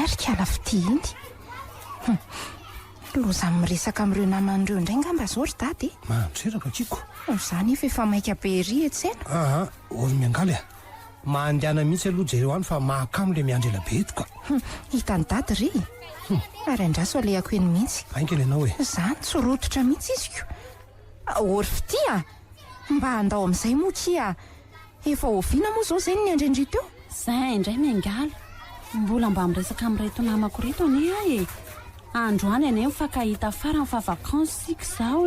tarikala fitiany loza miresaka amin'ireo namandreo indray ngamba zao ry dady mandreraka kiko izany efa maika be ry etsena ory miangaly mandehana mihitsy aloha jereo any fa mahakamo le miandry ela be etoka hitany dady ry ary andraso alehako eny mihitsy ainkely ianao hoe zany tsy rototra mihitsy iziko ory fitya mba handao amin'izay mokia efa oviana moa zao zay ny andrendry teo zay indray miangala mbola mba miresaka amin'reto namako reto ane ahy androany ane mifankahita fara fa vacances sika zao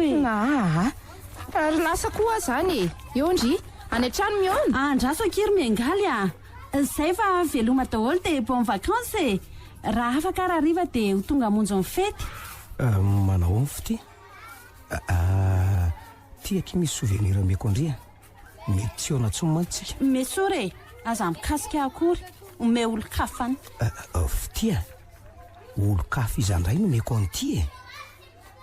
ary lasa koa zany eo ndry any an-trano miona andraso akery miangaly zay fa veloma daholo de bon vacances raha afaka rahariva de ho tonga monjo ny fety manao ny fity tiaky misy souvenir ameko andria mety tsy ona tso mantsika mesory aza mikasika akory ome olo-kafany fitya olo-kafa izandray no meko an'ity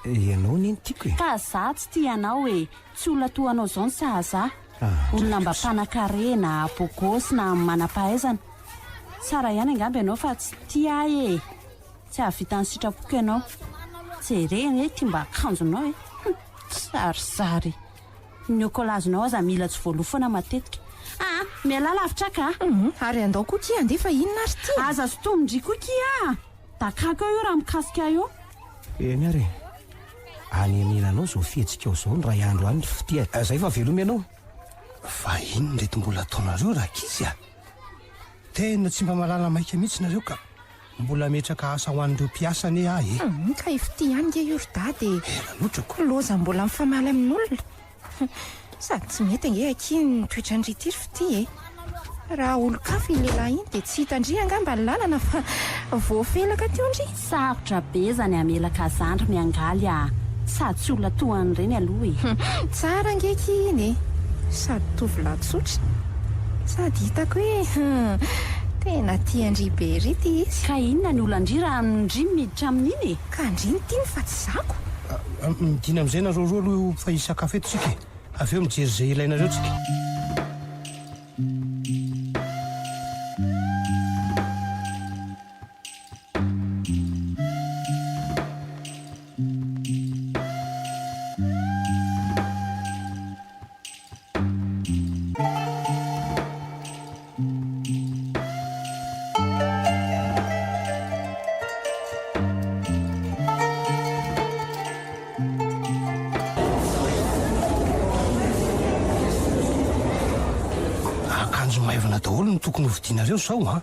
ianao neny tiako ka za tsy tia anao tsy olona toanao zao ny sahaza olona mba mpanakarena bogosy na manampahaizana tsara ihany angamby ianao fa tsy tia tsy ahavita ny sitrapoka ianao jereny tia mba akanjonao sarisary ny okolazonao aza mila tsy voalofana matetika miala lavitra ka ary andao koa tia andefa inona ary ty aza sotomondry koa kia dakako eo raha mikasika eo eny ary any aminanao zao fihetsika ao zao ny ray andro any fitia zay fa velomy ianao fa ino ndrety mbola ataonareo raha kizy tena tsy mba malala maika mihitsy nareo ka mbola metraka asa ho an'ireo mpiasa ane ahy ka ifity ihany nge io ry dady lanotrako loza mbola mifamaly amin'olona sady tsy mety ange aky ny toetrandry ity ry fity raha olo-kafa ilehilahy iny de tsy hitandry angamba ny lalana fa voafelaka teo ndry sarotra be zany amelaka zandry miangaly sady tsy olona toan'ireny aloha tsara ngeky iny sady tovolahy-tsotra sady hitako hoe tena tiandry be ry ty izy ka inona ny olandry raha ndry miditra amin'iny ka ndry ny tiany fa tsy zako midina amin'izay nareo roa aloha fa hisakafo eto tsika avy eo mijery zay ilainareo tsika maivana daholo no tokony hovidianareo zao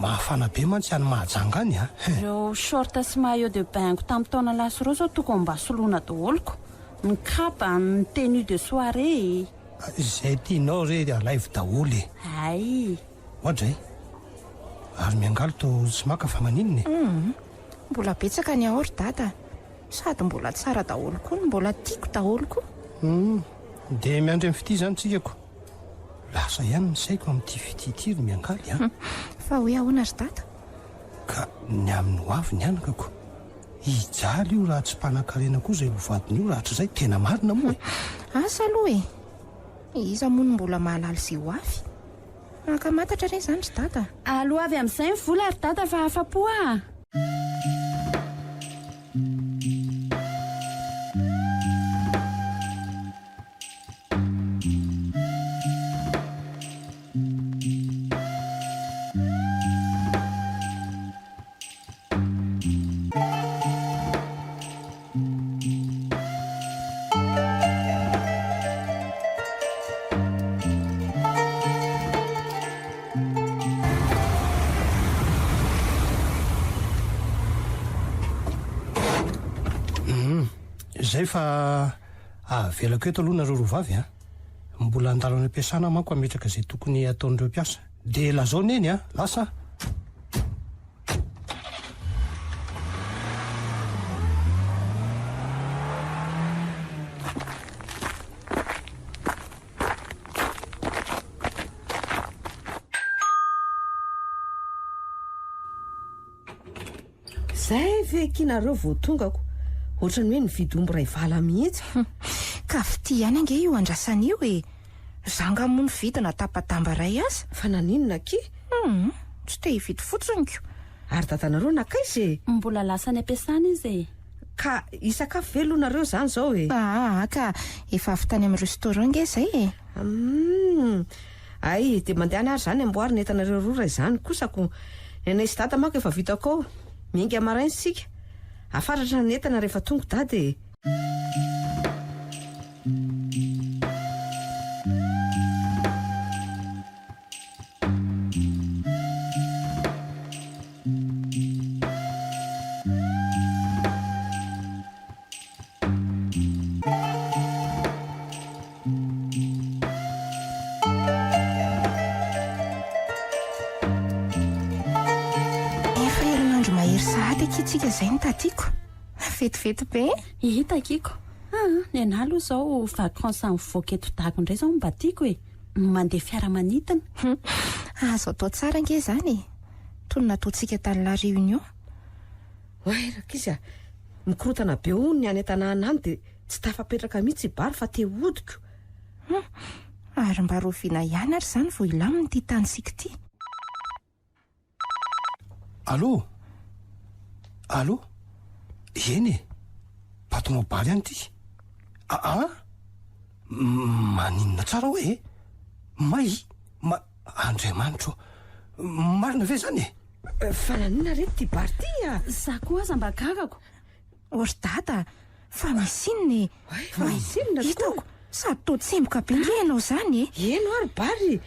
mahafana be mantsy any mahajanga any reo short sy maillot de bainko tamin'ny taona laso reo zao tokony mba soloana daholoko ny kapa ny tenue de soirée zay tianao re alaivo daholo ay ohatra ary miangalo to sy maka fa maninony mbola betsaka ny ao ry dada sady mbola tsara daholo koa mbola tiako daholo koa de miandry amin'ny fity zany tsikako lasa ihany ny saiko amin'ity fitity ry miangaly fa hoe ahoana ry dada ka ny amin'ny hoavy ny anakako hijaly io raha tsy mpanakarena koa zay hovadiny io rahatra zay tena marina moa asa aloha iza moa no mbola mahalala zay hoavy akamatatra re zany ry dada aloha avy amin'izay ny vola ry dada fa afa-poa zay fa avelako eto aloha nareo rovavy mbola andalo any ampiasana manko ametraka zay tokony ataon'ireo mpiasa de lazao neny lasa zay ve kinareo vo tongako ohatrany hoe nividy omby ray vala mihitsy ka fity ihany ange io andrasan'io zanga mono vidina tapatamba ray asa fa naninona ki tsy te hividy fotsiny ko ary dadanareo nakaizy mbola lasa ny ampiasana izy ka isakafo velonareo zany zao e ka efa avy tany amin'ny restaurant nge zay e ay de mandehana ary zany amboary ny entanareo roa ray zany kosako nenay sy dada mako efa vitako ao minga marainy sika afaratra ny entana rehefa tonga dady tsika zay ny tatiako fetifety be hitakiko ny ana aloha zao vacances amin'ny voaketo dago indray zao mba tiako e mandeha fiaramanitana azo atao tsara nge zany e tony nataontsika tany la réunion oeraka izy a mikorotana be o ny any an-tanàna any de tsy tafapetraka mihitsy bary fa te hodiko ary mba roviana ihany ary zany vo ilaminy ty tanysika ty Allô eny e patron bary any ty maninona tsara hoe Andriamanitro marina ve zany e fananina rety ty bary ty a za koa aza mba gagako ory dada fa misinina fa misinina hitako sady to tsemboka be ndre ianao zany e eno ary bary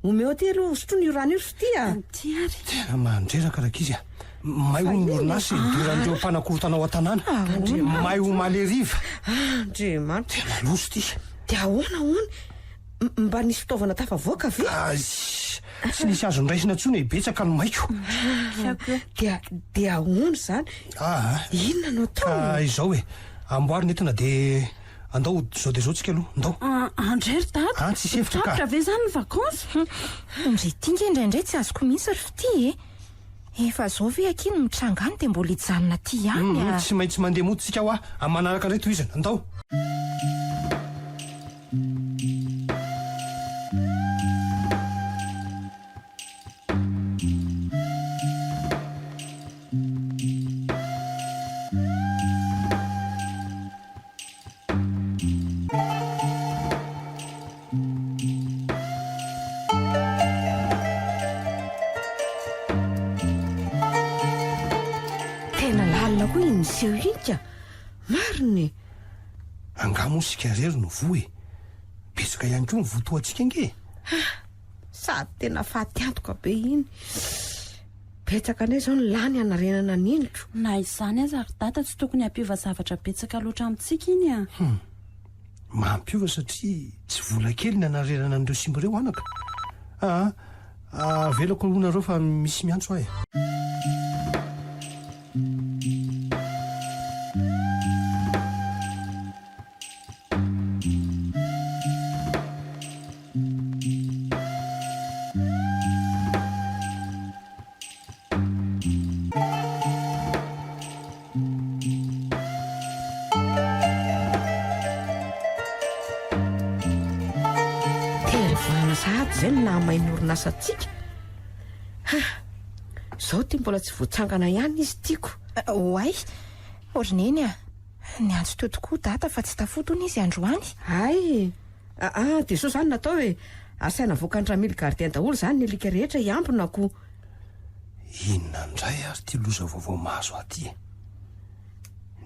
omeo ty aloha sotrony io rano io sy ty a ty ary tena mandreraka raka izy a mahay ho moronasy doran'ireo mpanankorotanao an-tanàna mahay ho maleriva Andriamanitra tena loso ty de ahoana mba nisy fitaovana tafavoaka ve tsy nisy azo nraisina tsony betsaka no maiko de ahoana zany inona no atao izao e amboary netana de andao zao de zao tsika aloha andao andrery dada tsy sefitra tapitra ve zany ny vacances ndre tinga indraindray tsy azoko mihitsy ry ty efa zao ve akiny mitrangany de mbola hijanona ty ihany tsy maintsy mandeha mototsika ho manaraka reto izany andao seho inka mariny angamosika rery no vo e betsaka ihany koa mivotoatsika nge sady tena fahatiantoka be iny betsaka anay zao ny lany anarenana nilotro na izany aza ary data tsy tokony hampiova zavatra betsaka loatra amintsika iny a mampiova satria tsy vola kely ny anarenana an'ireo simba ireo anaka avelako lonareo fa misy miantso ahy zay no nahamain'orina asatsika zao ty mbola tsy voatsangana ihany izy tiako oay orineny ny antso teo tokoa data fa tsy tafotony izy androany ay de so zany natao hoe asaina voakandra mily gardien daholo zany ny alika rehetra hiambina ko inona ndray ary ty loza vaovao mahazo aty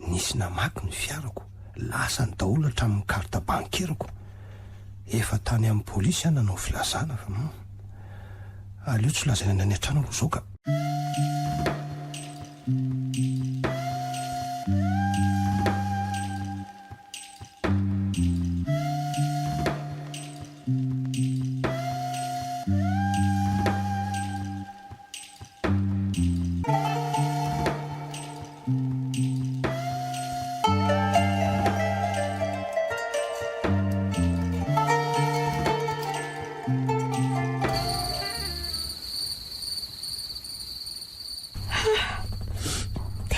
nisy namaky ny fiarako lasa ny daholo hatramin'ny karta bankerako efa tany amin'ny polisy any nanao filazana fa aleo tsy lazaina ny an-trano aloha zao ka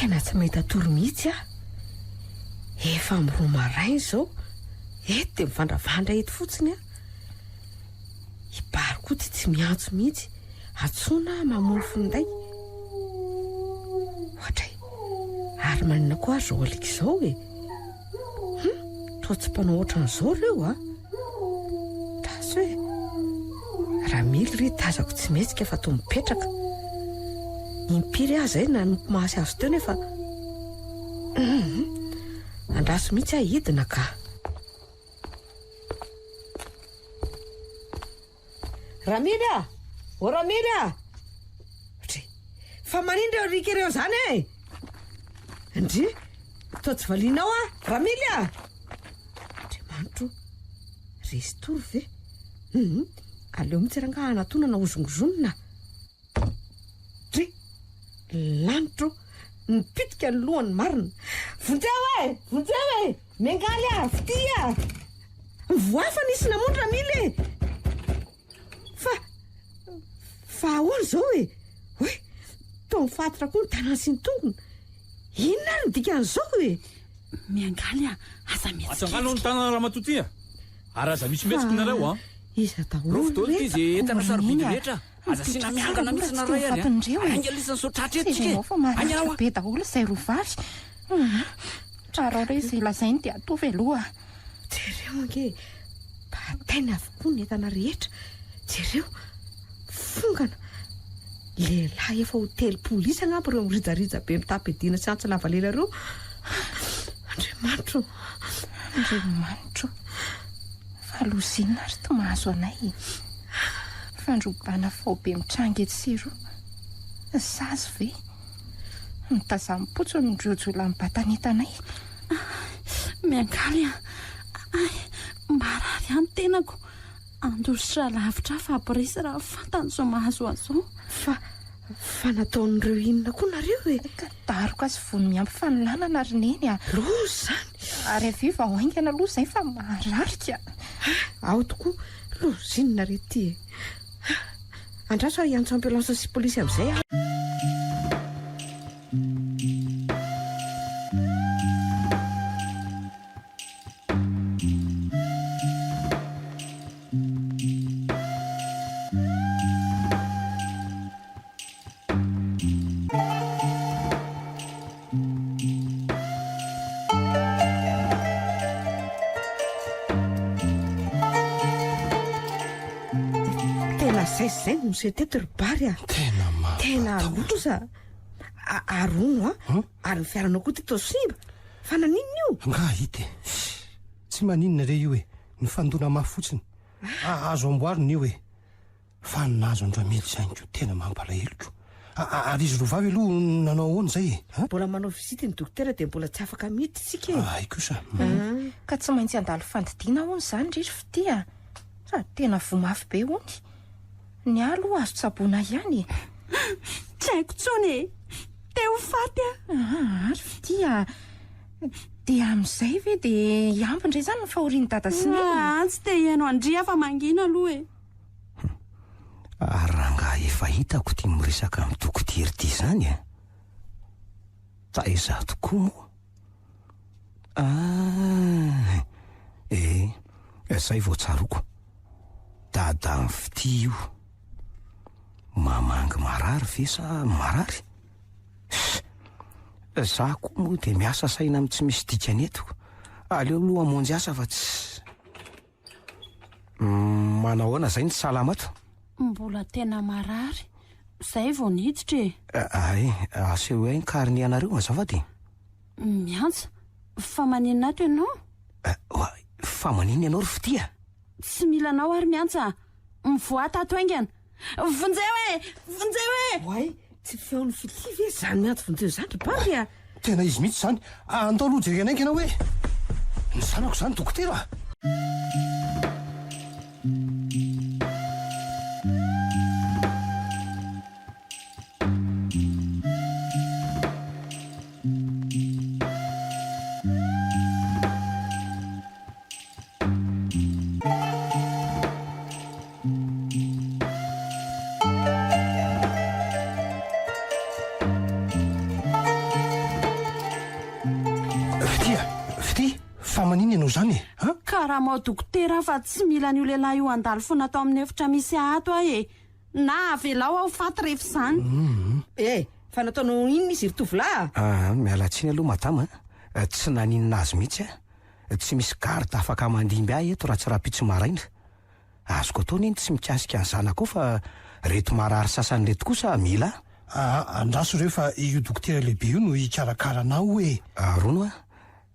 tena tsy mahita toro mihitsy efa miroa marainy zao eto de mivandravandra eto fotsiny ibary koa ty tsy miantso mihitsy atsona mamono finday Ary manina koa azo alika izao e. Toa tsy mpanao ohatran'izao reo a. Tasy hoe raha mily ry tazako tsy metsika fa toa mipetraka. Impiry aza na nompimasy azy teo nefa andraso mihitsy aho hidina ka. Ramily a! O Ramily a! Fa manindra eo rika ireo zany e! Ndry, toa tsy valianao a, Ramily a! Andriamanitro, resy tory ve? Aleo mihitsy rangaha anatonana ozongozonina. Ndry, lanitro, nipitika ny lohany marina. Vonjeo e! Mengaly a, fity a! Mivoafa nisy namono Ramily e! Fa ahoana zao e? Hoe, toa mifatotra koa ny tanany sy ny tongony. Inona ary ny dikan'izao e? Miangaly a, aza atsangano ny tanana Ramatoa ty a. Ary aza misy metsika nareo a. Iza daholo Fotoana ty izay entana sarobidy rehetra. Aza sina miangana mihitsy nareo ary a. Angalisany sotratra etika e. Any ao a. Be daholo izay rovavy. Tsara re izay lazainy dia atovy aloha. Jereo ange, bataina avokoa ny entana rehetra. Jereo, fongana. Lehilahy efa hotely polisy agnampo ireo mirijarija be mitapediana sy antsa lavalela ireo. Andriamanitro. Fa lozina ary toa mahazo anay. Fandrobana fao be mitrangy etsiro. Zazy ve? Mitazamim-potso ny jojola amin'ny batanentanay. Miangaly a, marary any tenako. Andositra lavitra fa ampirisa raha fantany zao mahazo azao. Fa nataon'ireo inona koa nareo e? Daroka sy vony miampy fanolanana ary neny a. Loza zany. Ary aviva oingana aloha izay fa mararika. Ao tokoa, lozinona rety e. Andraso aho hiantso ambulansa sy polisy amin'izay a. Zay no misy teto ribary a. Tena loza. Arono a. Ary ny fiaranao koa ty toa simba. Fa naninona io? Nga hity. Tsy maninona re io e. Ny fandona mafy fotsiny. Azo amboarina io e. Fa nazo andro amely izany ko tena mampalahelo. Ary izy rovavy aloha nanao ahoana izay e? Mbola manao visity ny dokotera dia mbola tsy afaka mity isika e. Ay kosa. Ka tsy maintsy andalo fandidiana hono izany ndry fity a. Fa tena vomafy be hony. Ny aloha azo tsaboana ihany. Tsy haiko tsony e. Teo faty a. Ary fity a. Dia amin'izay ve dia hiambindray izany ny fahorian'ny dada sy neny. Tsy te hiaino andria fa mangina aloha e. Aranga efa hitako tia miresaka amin'ny dokotera ty izany e. Taiza tokoa moa. Izay vao tsaroko. Dada amin'ny fity io. Mamangy marary ve sa marary? Za koa moa dia miasa saina amin'ny tsy misy dikany etiko. Aleo aloha hamonjy asa fa tsy. Manao ahoana izay ny salamato? Mbola tena marary. Izay vao niditra e. Ay, aseho hoe ny kariny anareo azafady. Miantsa. Fa maninona ato ianao? Fa maninona ianao ry fitia? Tsy milanao ary miantsa. Mivoata ato aingana. Vonjeo e! Oay, tsy feon'ny fitivy e zany mianto vonjeo zany ribary a. Tena izy mihitsy izany. Andao aloha jerenaiky ianao hoe ny sanako izany dokotera. Fa maninona ianao izany e? Karaha mao dokotera fa tsy mila n'io lehilahy io andalo foana tao amin'ny efitra misy ato aho e. Na avelao aho faty rehefa izany. fa nataonao inona izy ry-tovolahy? Mialatsiny aloha madama, tsy naninina azy mihitsy tsy misy garda afaka mandimby ahy eto raha tsy raha-pitso maraina. Azoko ataony iny tsy mikasika ny zanako fa reto marary sasany reto kosa mila. Andraso ireo fa io dokotera lehibe io no hikarakaranao hoe. Rono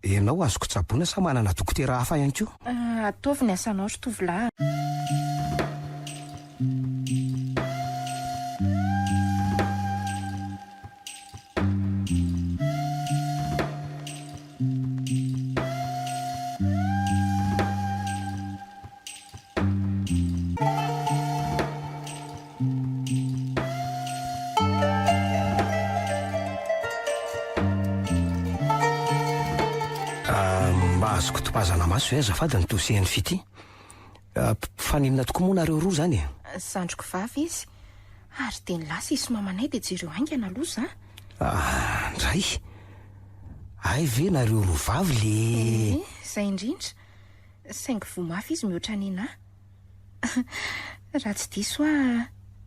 ianao azoko tsaboina sa manana dokotera hafa ihany koa? Ataovy ny asanao ry tovolahy. Azoko topazana maso hoe azafady ny dosehan'ny fity. Faninona tokoa moa nareo roa zany? Sandroko vavy izy ary teny lasa izy mamanay dia jereo haingana loza. Ndray ay ve nareo roa vavy le Izay indrindra saingy vomafy izy mihoatra nina. Raha tsy diso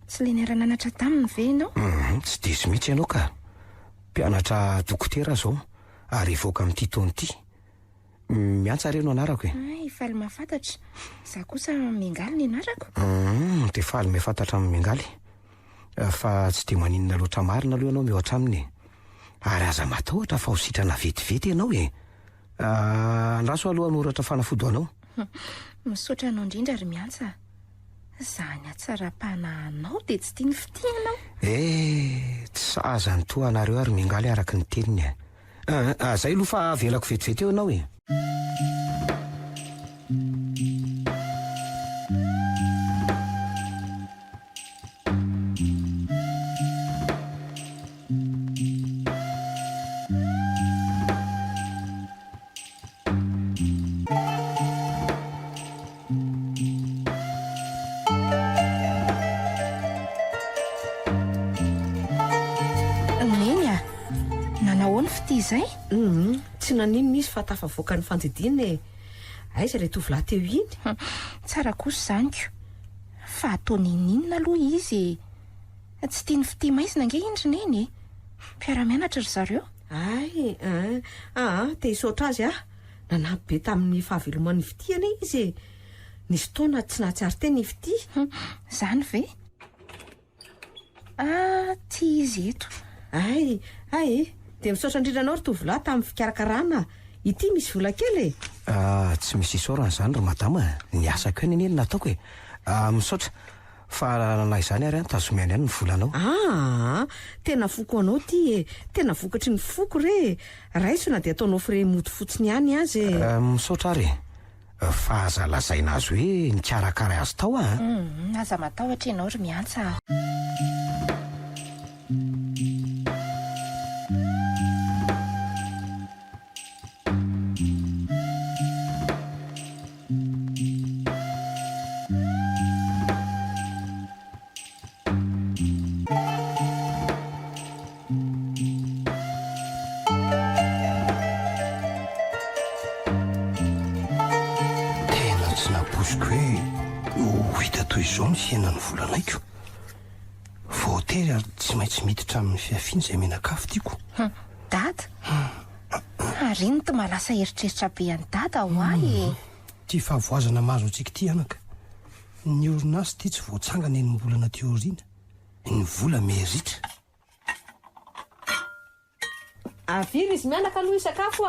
tsy le niara-nanatra taminy ve ianao? Tsy diso mihitsy ianao ka. Mpianatra dokotera zao ary evoaka amin'ity taona ity. Miantsa reno anarako faly mahafantatra. Za kosa miangaly ny anarako. Dia faly mahafantatra amin'ny miangaly. Fa tsy dia maninona loatra marina aloha ianao mihoatra aminy. Ary aza matahotra fa ho sitrana vetivety ianao andraso aloha anoratra fanafody anao. Misaotra anao indrindra ary miantsa. Zany atsara-pana anao dia tsy tia ny fitianao. Tsy saza ny toa anareo ary miangaly araka ny teniny. Zay aloha fa velako vetivety eo ianao Izay? Tsy naninona izy fa tafavoaka ny fanjidina aiza ilay tovolahy teo iny? Tsara kosa izany ko. Fa atao ninina aloha izy tsy tia ny fity maizina ange indrineny. Mpiara-mianatra ry zareo. Te hisaotra azy nanampy be tamin'ny fahaveloman'ny fitiana izy. Nisy taona tsy nahatsiaro teny ny fity. Zany ve? Tia izy eto. Dia misaotra indrindra anao ry tovolahy tamin'ny fikarakarana. Ity misy vola kely tsy misy isaorana izany ry madama. Ny asako eny eny nataoko misaotra fa na izany ary tazomiany ihany ny volanao. Tena foko anao ty tena vokatry ny foko re. Raisina dia ataonao fire mody fotsiny ihany azy. Misaotra ary fa aza lazaina azy hoe nikarakara azy tao aza matahotra ianao ry miantsa. Izao ny fiainan'ny volanaiko. Voatery ary tsy maintsy miditra amin'ny fiafiana izay menakafo tiako. Dada? Ary ny malasa eritreritra be any dada ho ahy. Ty fahavoazana mahazo antsika ty anaka. Ny orinasa ty tsy voatsangana eny mbolana teoriana. Ny vola meritra. Aviry izy mianaka aloha isakafo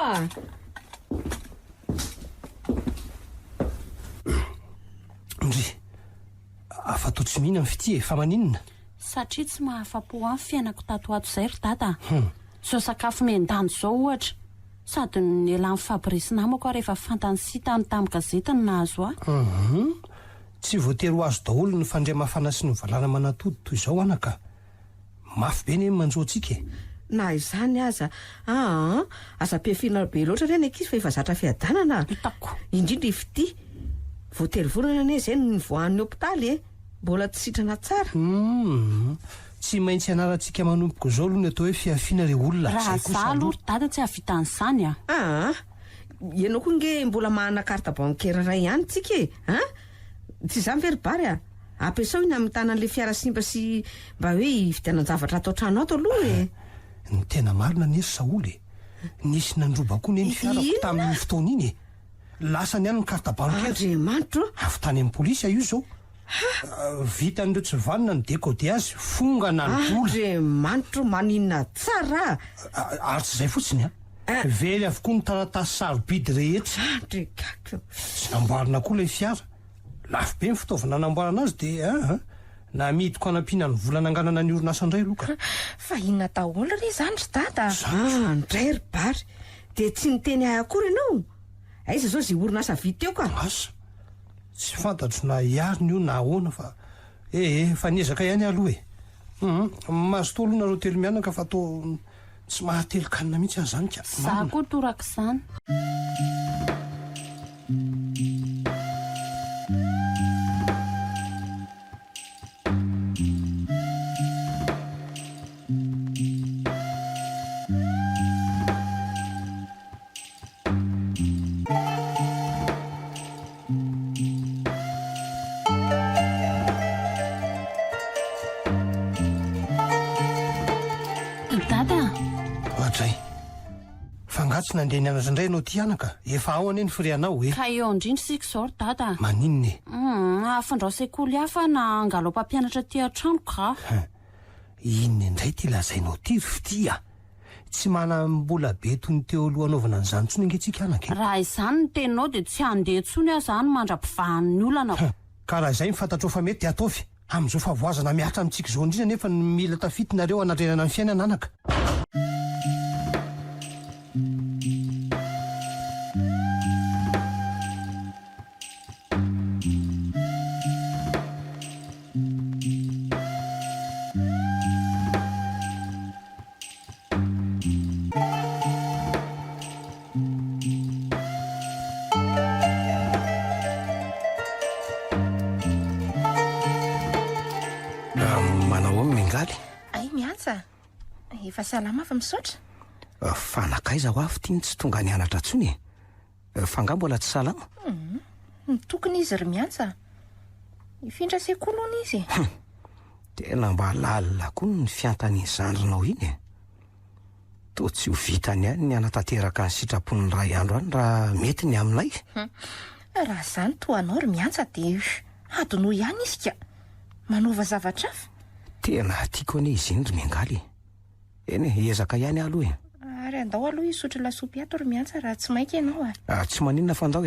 Afa-to tsy mihina amin'ny fity fa maninona? Satria tsy mahafa-po amin'ny fiainako tato ato izay ry dada. Zao sakafo miendany zao ohatra. Sady ny elan'ny Fabrice namako rehefa fantany sitany tamin'ny gazety ny nahazo Tsy voatery ho azo daholo ny fandriamafana sy ny valana manatody toy izao anaka. Mafy be ny manjoantsika. Na izany aza aza-piafiana be loatra ireny ankizy fa efa zatra fiadanana. Hitako. Indrindra ifity. Voatery vorona ane izay ny voan'ny hopitaly mbola tsy sitrana tsara. Tsy maintsy anarantsika manomboka izao aloha ny atao hoe fiafiana ireo olona. Raha za aloha dada tsy havitan'izany ianao koa nge mbola mahana carte bancaire ray ihany tsika tsy izany very bary ampiasao iny amin'ny tanan'le fiara simba sy mba hoe hividianan-javatra atao trano ato aloha e. Ny tena marina ny ery Saoly nisy nandroba koa ny fiarako tamin'ny fotoana iny lasa ny any ny carte bancaire andriamanitro avy tany amin'ny polisy io zao vita n'ireo tsy vanina ny décoder azy fongana ny vola andriamanitro maninona tsara ary tsy izay fotsiny very avokoa ny taratasy sarobidy rehetra andrikako tsy namboarina koa ilay fiara lafo be ny fitaovana namboarana azy dia namidiko anampiana ny vola nanganana ny orinasa indray loka fa inona daholo ry zany ry dada ndray ry bary dia tsy niteny ahy akory ianao aiza zao zay orinasa vita eo ka asa tsy fantatro na iary ny io na ahoana fa fa niezaka ihany aloha mazo tolo nareo telo mianaka fa tao tsy mahatelo-kanina mihitsy azy zany ka za koa toraka izany tsy nandeha ny anazy indray anao ty anaka efa ao ane ny fireanao ka eo indrindra sika zao ry dada maninona afandrao sekoly hafa na angalo mpampianatra ty an-trano ka inona indray ty lazainao ty ry fitya tsy manambola be tony teo aloha anaovana an'izany tsony angentsika anaka raha izany ny teninao dia tsy handeha tsony aho zany mandra-pivahan'ny olana ka raha izay mifantatrao fa mety ataovy amin'izao fa voazana miatra amintsika zao indrindra nefa mila tafitinareo anandrenana ny fiainana anaka efa salama fa misaotra fanakaiza ho avy tiany tsy tonga ny anatra tsony fa nga mbola tsy salama tokony izy ry miantsa ifindra sekolony izy tena mba lalina koa ny fiantan'ny zandrinao iny toa tsy ho vitany any ny anatanteraka ny sitrapon'ny ray andro any raha mety ny aminay raha zany toa anao ry miantsa dia adonao ihany izy ka manova zavatra afa tena tiako ane izy iny ry miangaly eny ezaka ihany aloha ary andao aloha isotry lasopy ato ry miantsa raha tsy mainka ianao tsy maninona fa andao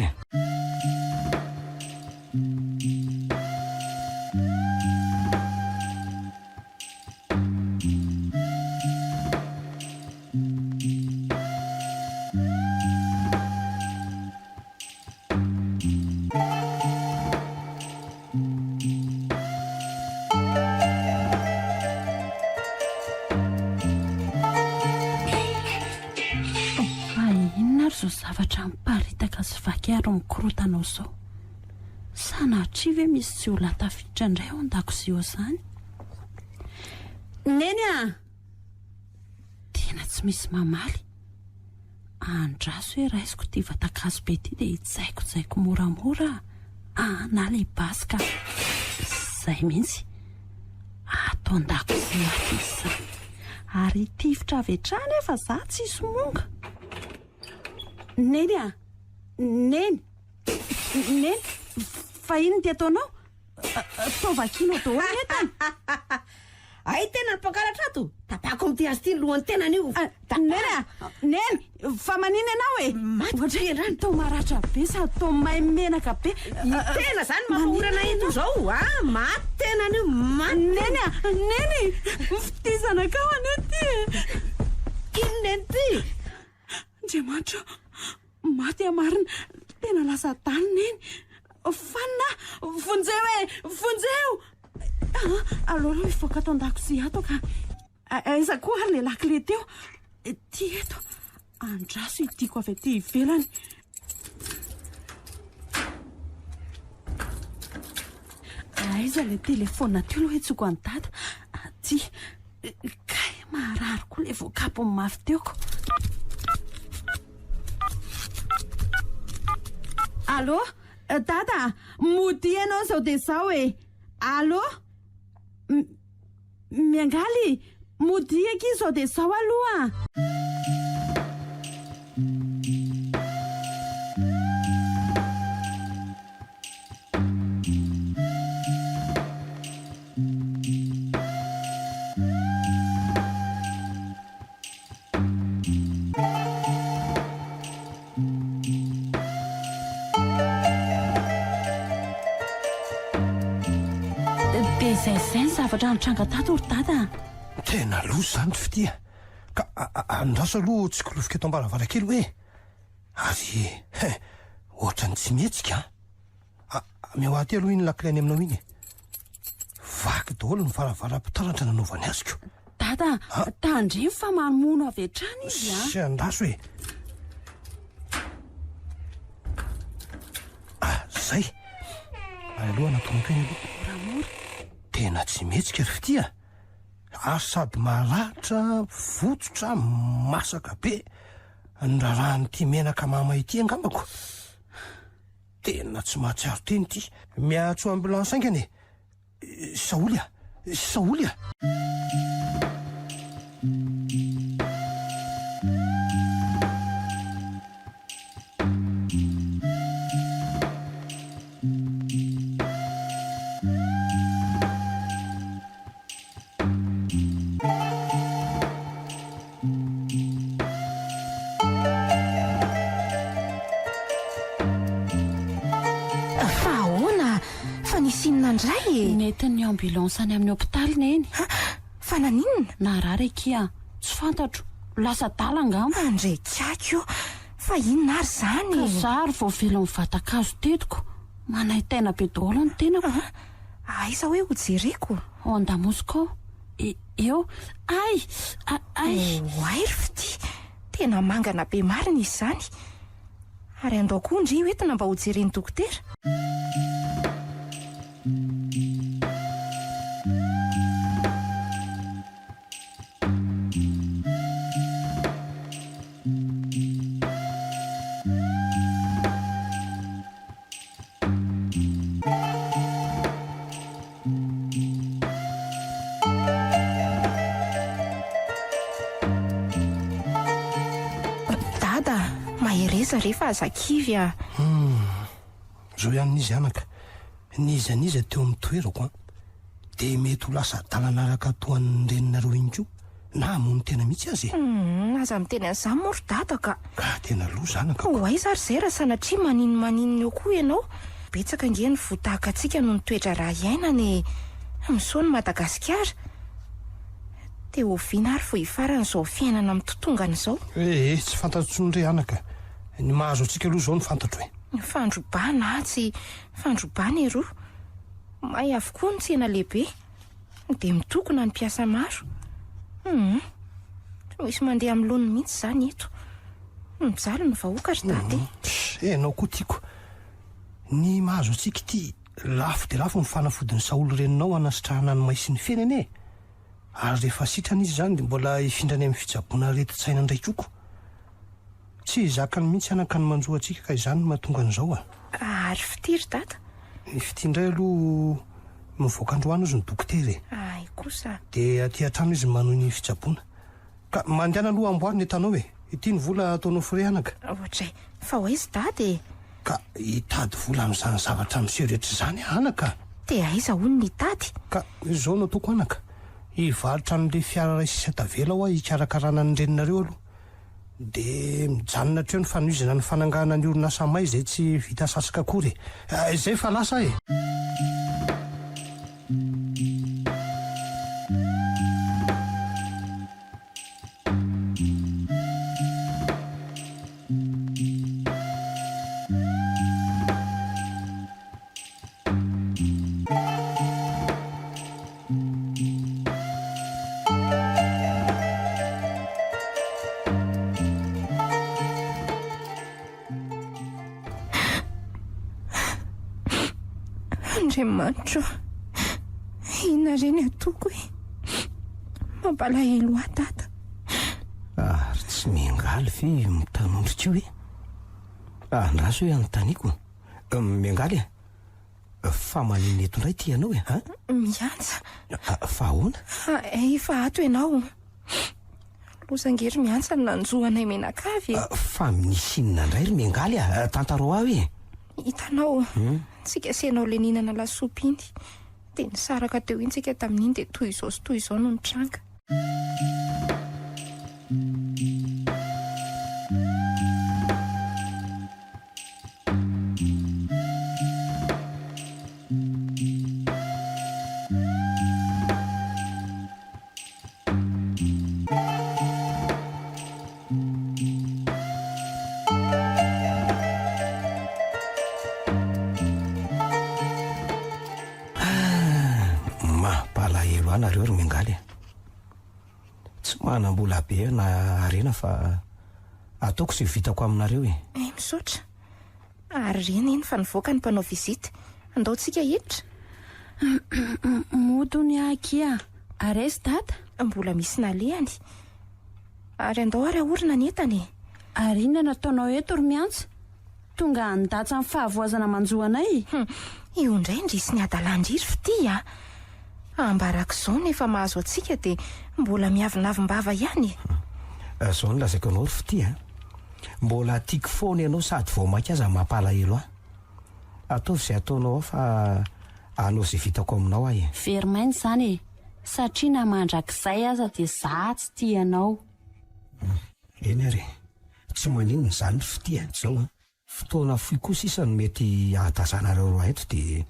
zavatra miparitaka sy vakiaro mikorotanao zao sanatria ve misy tsy ho latafitra indray ao an-dakozia izany neny tena tsy misy mamaly andraso hoe raisiko ty vatakazo be ty dia hitsaikojaiko moramora na le basika zay mihitsy atao an-dakozia aty izany ary tifitra avy hatrany efa za tsy hisy monga neny neny fa ino ty ataonao taovakino daholo etany ay tena ny mpankaratra ato tapako amity azy ty ny lohan'ny tenany io neny fa manina ianao matydrany tao maratra be sady tao may menaka be tena zany mampahorana eto zao maty tenany io neny fitizana kao anety ino neny ty andriamanitra maty amarina tena lasa tany neny fanina vonjeo aloha mivoaka ato an-dakozia ato ka aiza koa ary le lakile teo ty eto andraso itiako avy aty ivelany aiza le telefona teo aloha etsoko any dada ty kay maharary koa le voakapony mafy teoko allo dada mody ianao zao dia zao Allô? Miangaly, modiaka izao dia zao aloha. Dia izay ny zavatra nitranga tato ry dada. Tena loza izany fitia ka andraso aloha tsy kilovika eto am-baravarakely hoe ary ohatrany tsy mihetsika meo aty aloha iny lakilainy aminao iny vaky daholo ny varavaram-pitaratra nanaovany azoko. Dada, tandremo fa mamono avy hatrany izy sy andraso hoe zay aloha natonoko eny aloha tena tsy mihetsika ry fitia ary sady maratra fototra masaka be ndrarahanyity menaka mama ity angambako tena tsy mahatsiaro teny ity miatso ambulance aingany saoly a Indray nentin'ny ambulance any amin'ny hôpitaly neny. Fa naninona? Narary akia tsy fantatro lasa dala angamba. Andrekako fa inona ary zany? Zary vao velo mivatakazo tetiko manay tena be daholo ny tenako. Aiza hoe ho jereko? Ao an-Damosko eo ay ry fity tena mangana be marina izy zany ary andao koa ndry hoentina mba ho jereny dokotera. Rehefa azakivy zao ihany n'izy anaka niza teo amin'ny toerako dia mety ho lasa dalanaraka toan'ny reninareo iny ko na mono tena mihitsy azy aza miteny an'izany moa ry dada ka tena loza anaka ho aiza ary zay raha sanatria maninona eo koa ianao betsaka nge ny votahaka antsika no nitoetra raha iainany misoa ny Madagasikara dia oviana ary vo hifaran'izao fiainana amin'ny totongana izao tsy fantatro ny re anaka ny mahazo antsika aloha zao ny fantatro hoe fandrobana tsy fandrobana eroa may avokoa ny tsena lehibe dia mitokona ny mpiasa maro misy mandeha amin'ny loniny mihitsy zany eto mijaly ny vahoaka ry dady enao koa tiako ny mahazo antsika ity lafo dia lafo ny fanafodiny Saoly reninao anasitrahana ny maisy ny fiainany ary rehefa sitrana izy zany dia mbola hifindrany amin'ny fitsaboana retin-tsaina indray koko tsy zakany mihitsy anaka ny manjoa antsika ka izany mahatonga an'izao ary fitiry dada ny fitindray aloha mivoaka androany izy ny dokotera ay kosa dia aty an-trano izy manohy ny fitsaboana ka mandehana aloha amboary ny hitanao hoe ity ny vola ataonao fore anaka ohatray fa ho aizy dady ka hitady vola amin'izany zavatra miseho rehetra izany anaka dia aiza hono ny tady ka izao no ataoko anaka hivalitra n'le fiara ray sisa tavela aho hikarakarana ny reninareo aloha dia mijanona treo ny fanohizana ny fanangahana ny orinasa may izay tsy vita sasaka akory izay fa lasa Andriamanitra inona reny atoko mampalahelo ahy dada ary tsy miangaly ve mitanondrika io hoe andraso hoe anontaniako miangaly fa manina eto indray ty ianao e a miantsa fa ahoana efa ato ianao losangery miantsa ny nanjoanay menakavy fa misinina indray ry miangaly tantaro aho e hitanao tsika senao le ninana lasopy iny dia nisaraka teo iny tsika tamin'iny dia toy izao sy toy izao no nitranga nareo ry miangaly tsy manam-bola be na arena fa ataoko sy vitako aminareo e misaotra ary rena iny fa nivoaka ny mpanao vizita andaontsika hiditra modony akia aresy data mbola misy nalehany ary andao ary ahorina ny entany ary inona nataonao eto ry miantsa tonga nidatsa amin'ny fahavoazana manjoanay io indray indrisy ny adalandriry fity ambaraka izao nefa mahazo atsika dia mbola miavinavimbava ihany zao nolazaiko anao ry fity mbola tiako foana ianao sady vao mainka aza mampalahelo ataovy izay ataonao ao fa anao izay vitako aminao ahy verimainy izany satria namandrakizay aza dia za tsy tianao eny ary tsy maninona izany ry fity zao fotoana foy kosa isa no mety ahatazanareo roa eto dia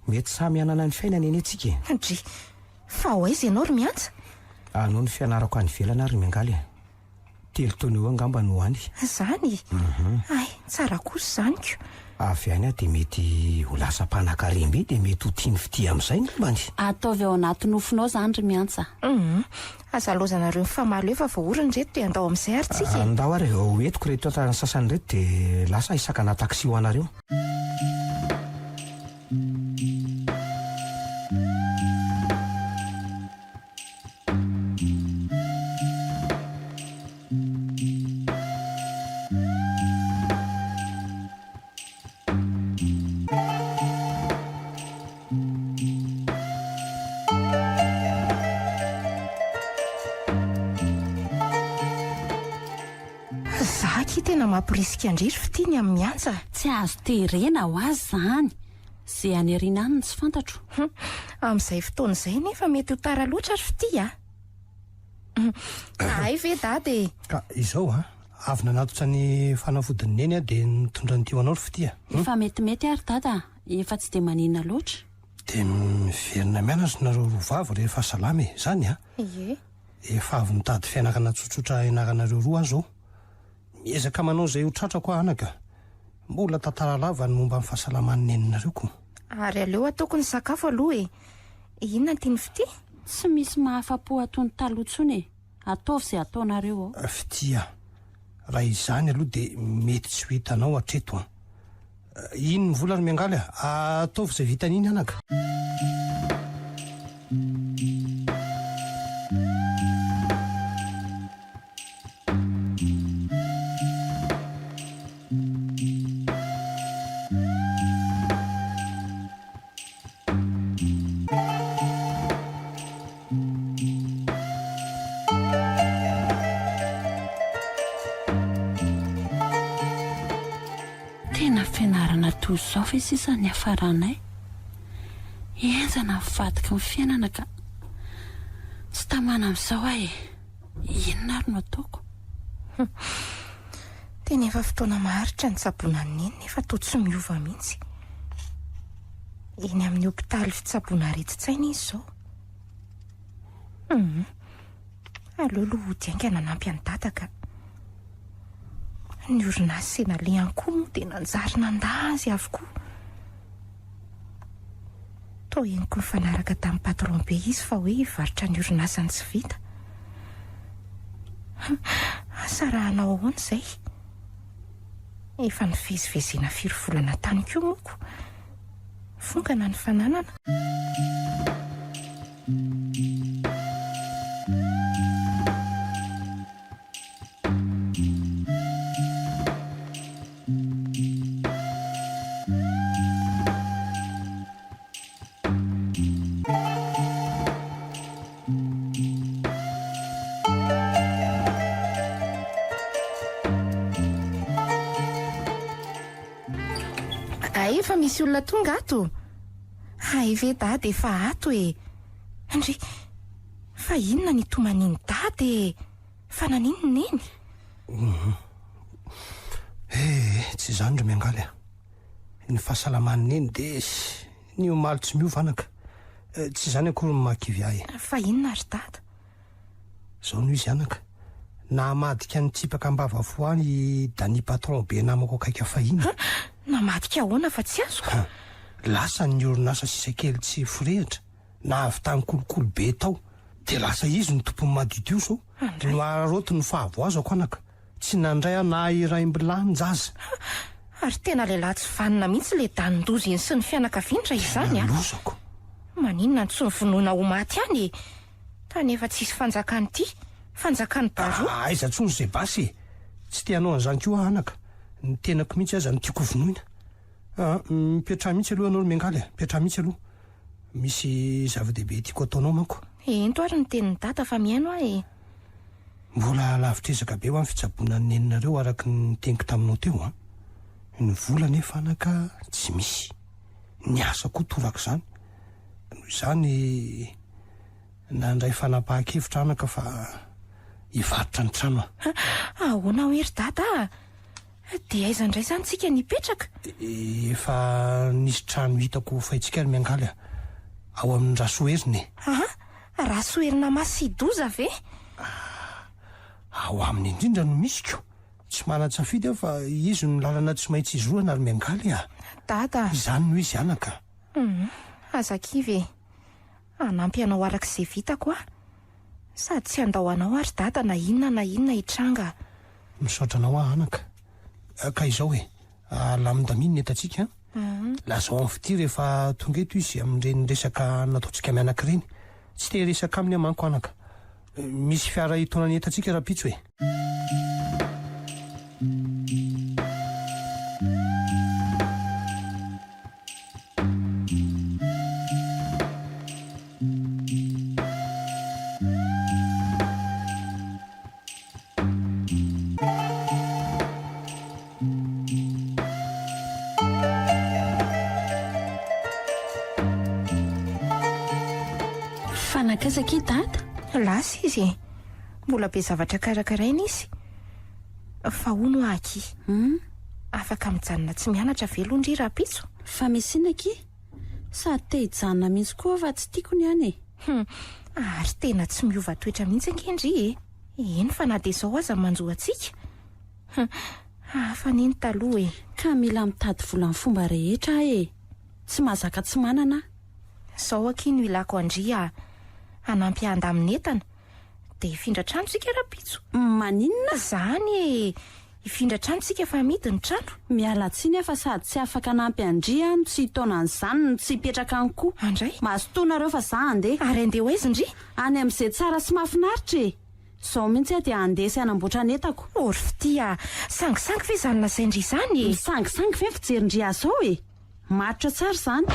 mety samy anana ny fiainana eny antsika dry fa ho aizy ianao ry miantsa anao ny fianarako any velana ry miangaly telo taona eo angamba no any zany ay tsara kosa zany ko avy any dia mety ho lasa mpanan-karemby dia mety ho tiany fity amin'izay ngambany ataovy ao anaty nofinao zany ry miantsa aza lozanareo nyfamaly efa vaoriny reto dia andao amin'izay ary tsika andao ary hoentiko reto atany sasany reto dia lasa isakana taksi ho anareo tena mampirisika andriry fitiny amin'ny miantsa tsy azo terena ho azy zany zay any ariana any tsy fantatro amin'izay fotoana izay nefa mety ho tara loatra ry fity ay ve dady ka izao avy nanatotra ny fanafodiny eny dia nitondra ny tio anao ry fity efa metimety ary dada efa tsy dia maninona loatra dia miverina mianatra nareo rovavy rehefa salamy zany ie efa avy mitady fianakana tsotsotra ianaranareo roa zao miezaka manao izay ho tratrako anaka mbola tantara lava ny momba amin'ny fahasalaman'ny eninareo ko ary aleo ataoko ny sakafo aloha inona tiany fity tsy misy mahafa-po atony talotsony ataovy izay ataonareo ao fity raha izany aloha dia mety tsy ho hitanao hatreto iny ny vola ry miangaly ataovy izay vitan'iny anaka zao fa sisa ny afaranay enzana mivadika ny fiainana ka tsy tamana amin'izao inona ary no ataoko tena efa fotoana maharitra ny tsaboana neny nefa to tsy miova mihitsy eny amin'ny hopitaly fitsaboana retitsaina izy zao aleo loha hodiankana nampy any dadaka ny orinasy senalehany koa moa dia nanjary nandazy avokoa to eniko mifanaraka tamin'ny patron be izy fa hoe hivarotra ny orinasany tsy vita sarahanao ahoana izay efa nivezivezena firy volana tany koa moko fongana ny fananana efa misy olona tonga ato. Hay ve dady efa ato e. Andry, fa inona ny tomaniny dady e. Fa nanino neny? Tsy izany ro miangaly a. Ny fahasalamany neny de ny omaly tsy miovanaka. Tsy izany akory makivy ahy. Fa inona ry dada? Zao noho izy anaka, namadika ny tsipaka ambava foany da ny patron be namako akaika fahiny. Namadika ahoana fa tsy azoko? Lasa ny orinasa sisakely tsy forehitra na avy tany kolokolo be tao, de lasa izy ny tompony madiodio zao. No araroty ny fahavoazako anaka. Tsy nandray aho na iraim-bilany zaza. Ary tena lehilahy tsy vanina mihitsy le danin-doziny sy ny fianakavianitra izany a. Lozako. Maninona ny tsy nivonoana ho maty any e. Tanefa tsisy fanjakany ity, fanjakany baroa. Aiza tsony zay basy e. Tsy tianao an'izany koa anaka. Ny tenako mihitsy aza ny tiako vonoina. Mipetraha mihitsy aloha anao miangaly a. Mipetraha mihitsy aloha. Misy zava-dehibe tiako ataonao manko. Ento ary ny tenin'ny dada fa mihaino aho e. Mbola lavitrezaka be ho amin'ny fitsaboana ny neninareo araka ny teniko taminao teo a. Ny vola nefa anaka tsy misy. Ny asa koa tovaka izany. Noho izany nandray fanapahan-kevitra anaka fa hivarotra ny trano a. Ahoana ho ery dada? De aiza indray izany tsika nipetraka? Efa nisy trano hitako fahitsika ny miangaly a. Ao amin'ny Rasoerina e. Rasoerina Masidoza ve? Ao amin'ny indrindra no misy ko. Tsy manan-tsafidy aho fa izy no lalana tsy maintsy izoroana ary miangaly a. Dada. Izany no izy anaka. Azakivy e. Anampy anao arak'izay vitako a. Sady tsy andahoanao ary dada na inona hitranga. Misaotra anao aho anaka. Ka izao e, lamin-daminy netatsika. Lazao amin'ny fity rehefa tonga eto izy amin'ireny resaka nataontsika mianaka ireny. Tsy te resaka aminy amanko anaka. Misy fiara hitaonany etatsika rapitso e. Fanakazaka i dada? Lasa izy e. Mbola be zavatra karakaraina izy. Fa hono aky. Afaka mijanona tsy mianatra velondry rapitso. Fa mesinaki? Sady te hijanona mihitsy koa fa tsy tiako ny any e. Ary tena tsy miova toetra mihitsy ankendry e. Eny fa na de zao aza manjoa antsika. Fa neny taloha e. Ka mila mitady vola ny fomba rehetra e. Tsy mahazaka tsy manana. Zao aky no ilako andria. Anampy andamin'ny entana. De hifindra trano tsika rapitso. Maninona? Zany e. Hifindra trano tsika fa amidy ny trano. Miala tsiny afa sady tsy afaka nampy andria no tsy hitaonan'izany no tsy hipetraka any koa. Andray? Mahasotoanareo fa za andeha. Ary andeha hoaiza ndry? Any amin'izay tsara sy mahafinaritra e. Zao mihitsy aho dia andeha sy hanamboatra ny entako. Ory fitia, sangisangy ve zany lazaindry izany e? Sangisangy ve fijerindry azy ao e. Matotra tsara izany.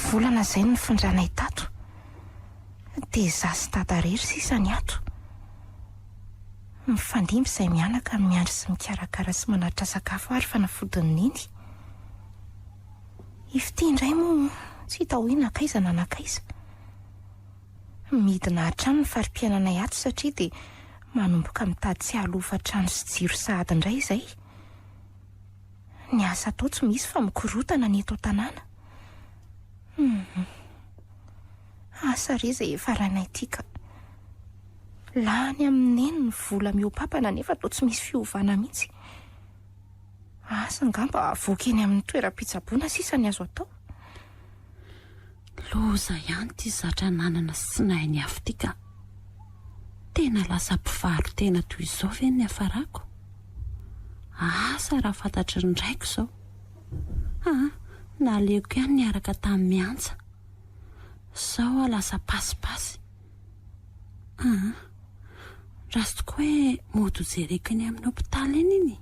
Volana izay ny findranay tato. De za sy dada rery sisa ny ato. Mifandimby izay mianaka miandry sy mikarakara sy manaritra sakafo ary fanafodiny niny. Ifity indray moa tsy hita hoe nakaiza na nakaiza. Midina trano ny fari-piananay ato satria de manomboka mitady tsy alofa trano sy jiro sahady indray izay. Ny asa atao tsy misy fa mikorotana ny eto tanàna. Asa re izay efa rainay tika. Lany amin'ny eny ny vola miopapana nefa atao tsy misy fiovana mihitsy. Asa ngamba avoaka eny amin'ny toeram-pitsaboana sisa ny azo atao. Loza ihany ty zatra nanana sy nainy afy tika. Tena lasa mpivaro tena toy izao ve ny afarako? Asa raha fantatry ny raiko izao. Naleoko ihany niaraka tamin'ny miantsa. Sao lasa pasipasy. Raha sy tokoa hoe mody hojereko eny amin'ny hopitaly eny iny.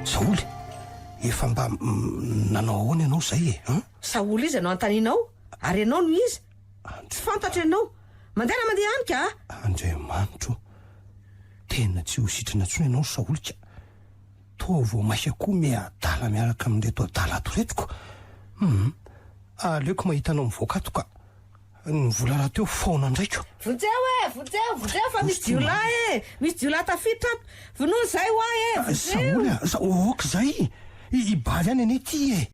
Saoly efa mba nanao ahoana ianao zay e? Saoly izy ianao antaninao ary ianao no izy tsy fantatra ianao mandeha any ka. Andriamanitro, tena tsy ho sitrana tsony ianao Saoly ka. Toa vao maika koa miadala miaraka amin'reto adala atoretiko. Aleoko mahitanao mivoaka ka. Ny vola raha teo faona ndraiko. Vodzeo fa misy jiolahy misy jiolahy tafiditra vonono zay hoahy Saoly ok zay ibaly any ane ty e.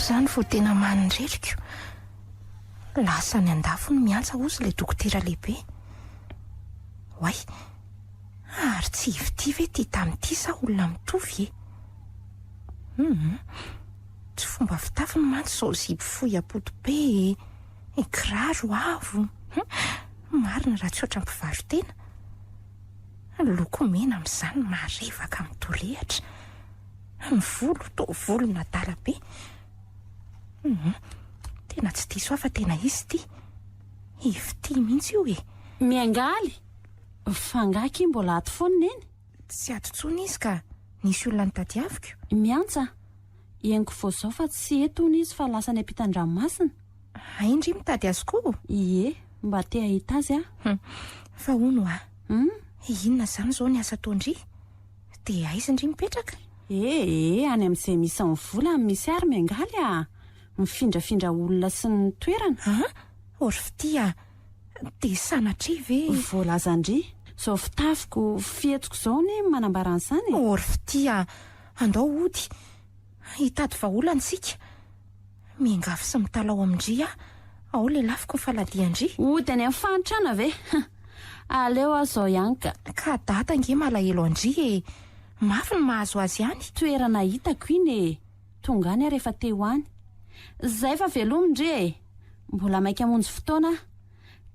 Zany vo tena manindreriko. Lasa ny andafo no miantsa ozy le dokotera lehibe. Hoay, ary tsy ivity ve ty tamin'ity sa olona mitovy e? Tsy fomba fitafiny mantsy zao zipo fohy apotibe kiraro avo. Marina raha tsy oatra mpivarotena. Loko mena amin'izany marevaka mitolehatra. Ny volo to volo nadala be. Tena tsy diso afa tena izy ty. Ivity mihitsy io e. Miangaly fangaky mbola ato foana eny. Tsy ato tsony izy ka nisy olona nitadiaviko. Miantsa iengo fo zao fa tsy etony izy fa lasa ny ampitan-dranomasina. Aindry mitady azy koa? Ie, mba te ahita azy fa hono inona zany zao ny asa ataondry? De aizy ndry mipetraka? Any amin'izay misy ny vola misy ary miangaly mifindrafindra olona sy ny toerana. Orfity de sanatri ve? Voalazandry zao fitafiko fietiko zao ny manambaran'izany. Orfity andao ody hitady vaolana sika. Miangafy sy mitalao amindry ao le lafiko faladiandry. Ody any amin'ny fanitrana ve? Aleo azao ihany ka data nge malahelo andry e. Mafy ny mahazo azy ihany. Toerana hitako iny e. Tonga any rehefa teo any. Zay fa velomindry e. Mbola maika monjy fotoana.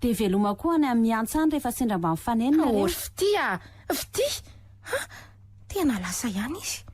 De veloma koa any amin'ny antsany rehefa sendra mba mifanenina rehefa. Fity fity. Tena lasa ihany izy.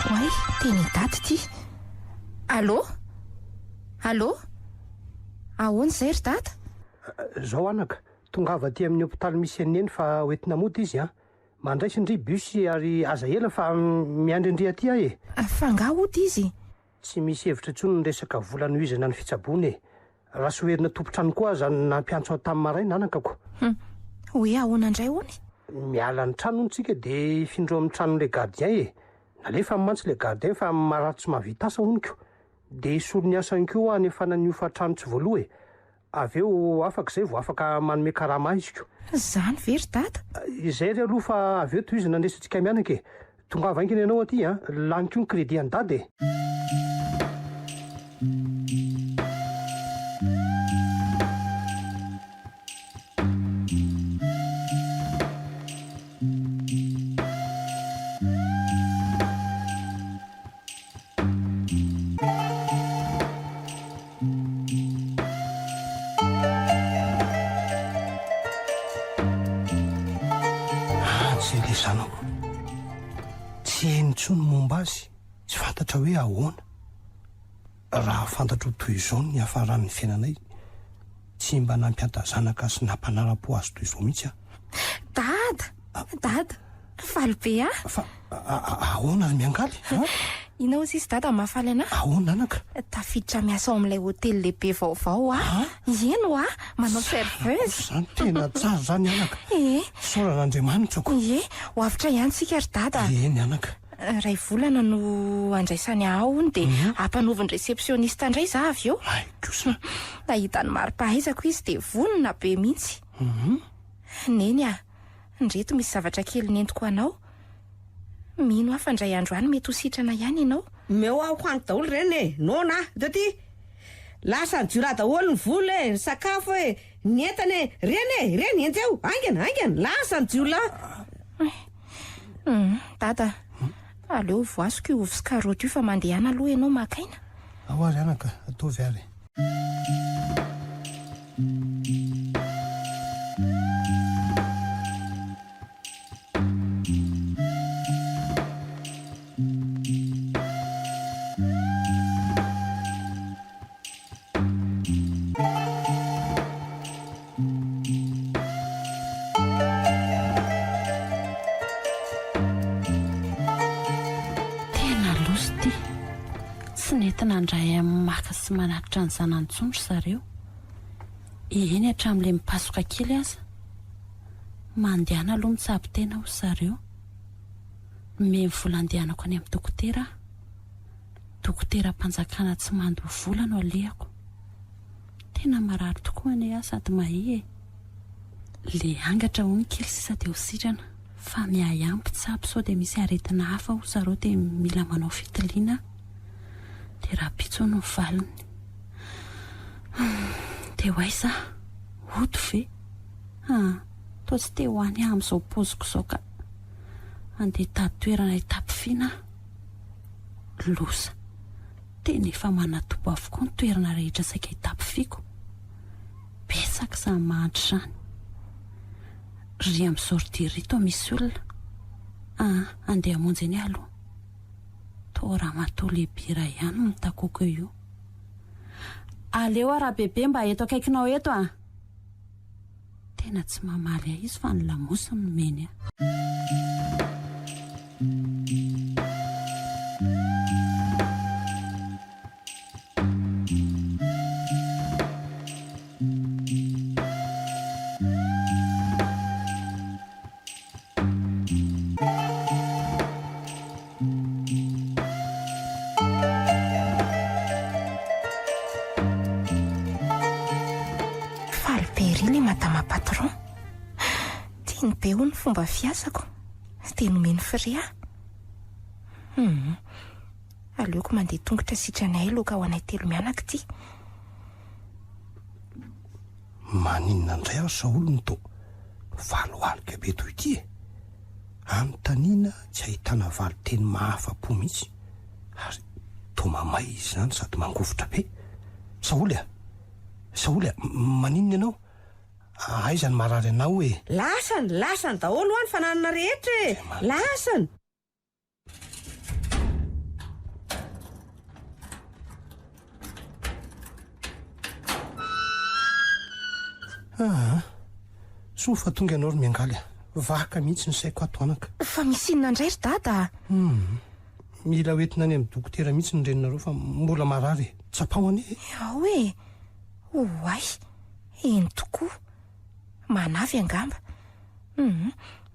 Hoay, teny daty ty. Allô? Ahoana zay ry data? Zao anaka, tongava aty amin'ny hopitaly misy aneny fa hoentina mody izy mandraisy indry bus ary aza ela fa miandry aty e. Fa nga ody izy? Tsy misy hevitra intsony ny resaka vola nohizana ny fitsabony e. Raha sy hoerina tompotrano koa zany nampiantso tamin'ny maraina anakako. Hoe ahoana indray hony? Miala ny trano ntsika de findro amin'ny tranon'le gardien e. Nalefa mantsy le gardien fa maratsy mahavita asa honiko. De isolo ny asany koa anefana ny ofa trano tsy voaloha e. Aveo afaka zay vao afaka manome karama iziko. Zany very data? Izay ry aloha fa aveo tohizana ndesantsika mianaka e. Tonga vaingina ianao aty laniko ny crédit andady e. ny zanako tsy henontsony momba azy tsy fantatra hoe ahoana raha fantatra ho toy izao ny hafaran'ny fiainanay tsy mba nampiantazanaka sy nampanara-po azy toy izao mihitsy dada falybe fa ahoana ary miangaly inao sisy dada mahafaly anahy ahoana anaka tafiditra miasa ao amin'ilay hotely lehibe vaovao eno manao serveuse zany tena tsara zany anaka soran'andriamanitrako ho avitra ihany sika ry dada eny anaka ray volana no andraisany ahony dia ampanoviny réceptionniste indray za avy eo kosa nahitany mari-pahaizako izy dia vonona be mihitsy neny ndreto misy zavatra kely nentiko anao mino afa ndray andro any mety ho sitrana ihany ianao meo aho any daholo reny nona taty lasa ny jura daholo ny vola ny sakafo ny entany reny enjeo angana lasa ny jiola dada aleo voasiko io ovy sy karoty io fa mandehana aloha ianao makaina ao ary anaka ataovy ary nandray amin'ny maka sy manatitra ny zanantsondro zareo eny hatramin'ilay mipasoka kely aza mandehana aloha mitsabo tena ho zareo me volandehanako any amin'ny dokotera-panjakana tsy mandy ho vola no alehako tena marary tokoa ane sady mahi le angatra ho ny kely sisa dia ho sitrana fa miayampy tsabo sao dia misy aretina hafa ho zareo dia mila manao fitiliana dia raha pitso no valiny dia ho aiza oto ve toa tsy te ho any amin'izao poziko izao ka andeha tady toerana hitapifina losa tena efa manatopo avokoa ny toerana rehetra saika hitapifiko besaka izany mahantra izany ry amin'izao ridyrito misy olona andeha hamonjy eny aloha raha matoa lehibe raha ihany mitakoko io aleo raha bebe mba eto akaikinao eto tena tsy mamaly izy fa ny lamosiny nomeny patron tiany be ho ny fomba fiasako dia nomeny fria aleoko mandeha tongotra sitranay loka ho anay telo mianaka ty maninona indray aho saolo ny to valoalika be toy ity amin'ny taniana tsy ahitana valo teny mahafa-po mihitsy ary to mamay izy zany sady mangovotra be saoly maninona ianao aizany marary anao hoe lasany daholo any fananana rehetra lasany sofa tonga ianao ry miangaly vaka mihitsy ny saiko atoanaka fa misy inona indray ry dada mila hoentina any amin'ny dokotera mihitsy ny reninareo fa mbola marary tsapahoany hoe oay eny tokoa manavy angamba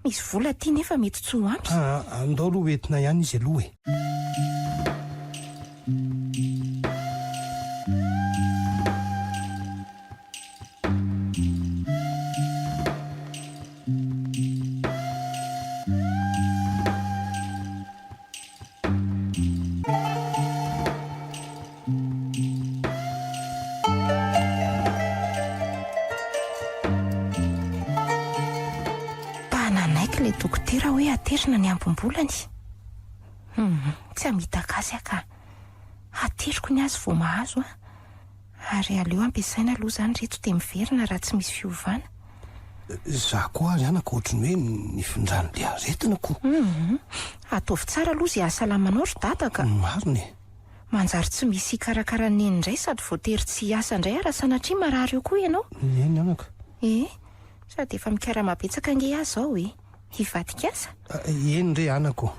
misy vola ty nefa mety tsy ho ampy andao aloha hoentina ihany izy aloha le dokotera hoe aterina ny ambom-bolany tsy amitakasy aka ateriko ny azy vo mahazo ary aleo ampiasaina aloha zany reto dia miverina raha tsy misy fiovana za koa azy anako ohatrany hoe nifindrany le aretina ko. Ataovy tsara aloha zay ahasalamanao ry dada ka mariny manjary tsy misy hikarakara neny indray sady voatery tsy hiasa indray ara sanatria marary eo koa ianao. eny anaka sady efa mikara-mabetsaka ange azy ao hivadika asa. eny re anako.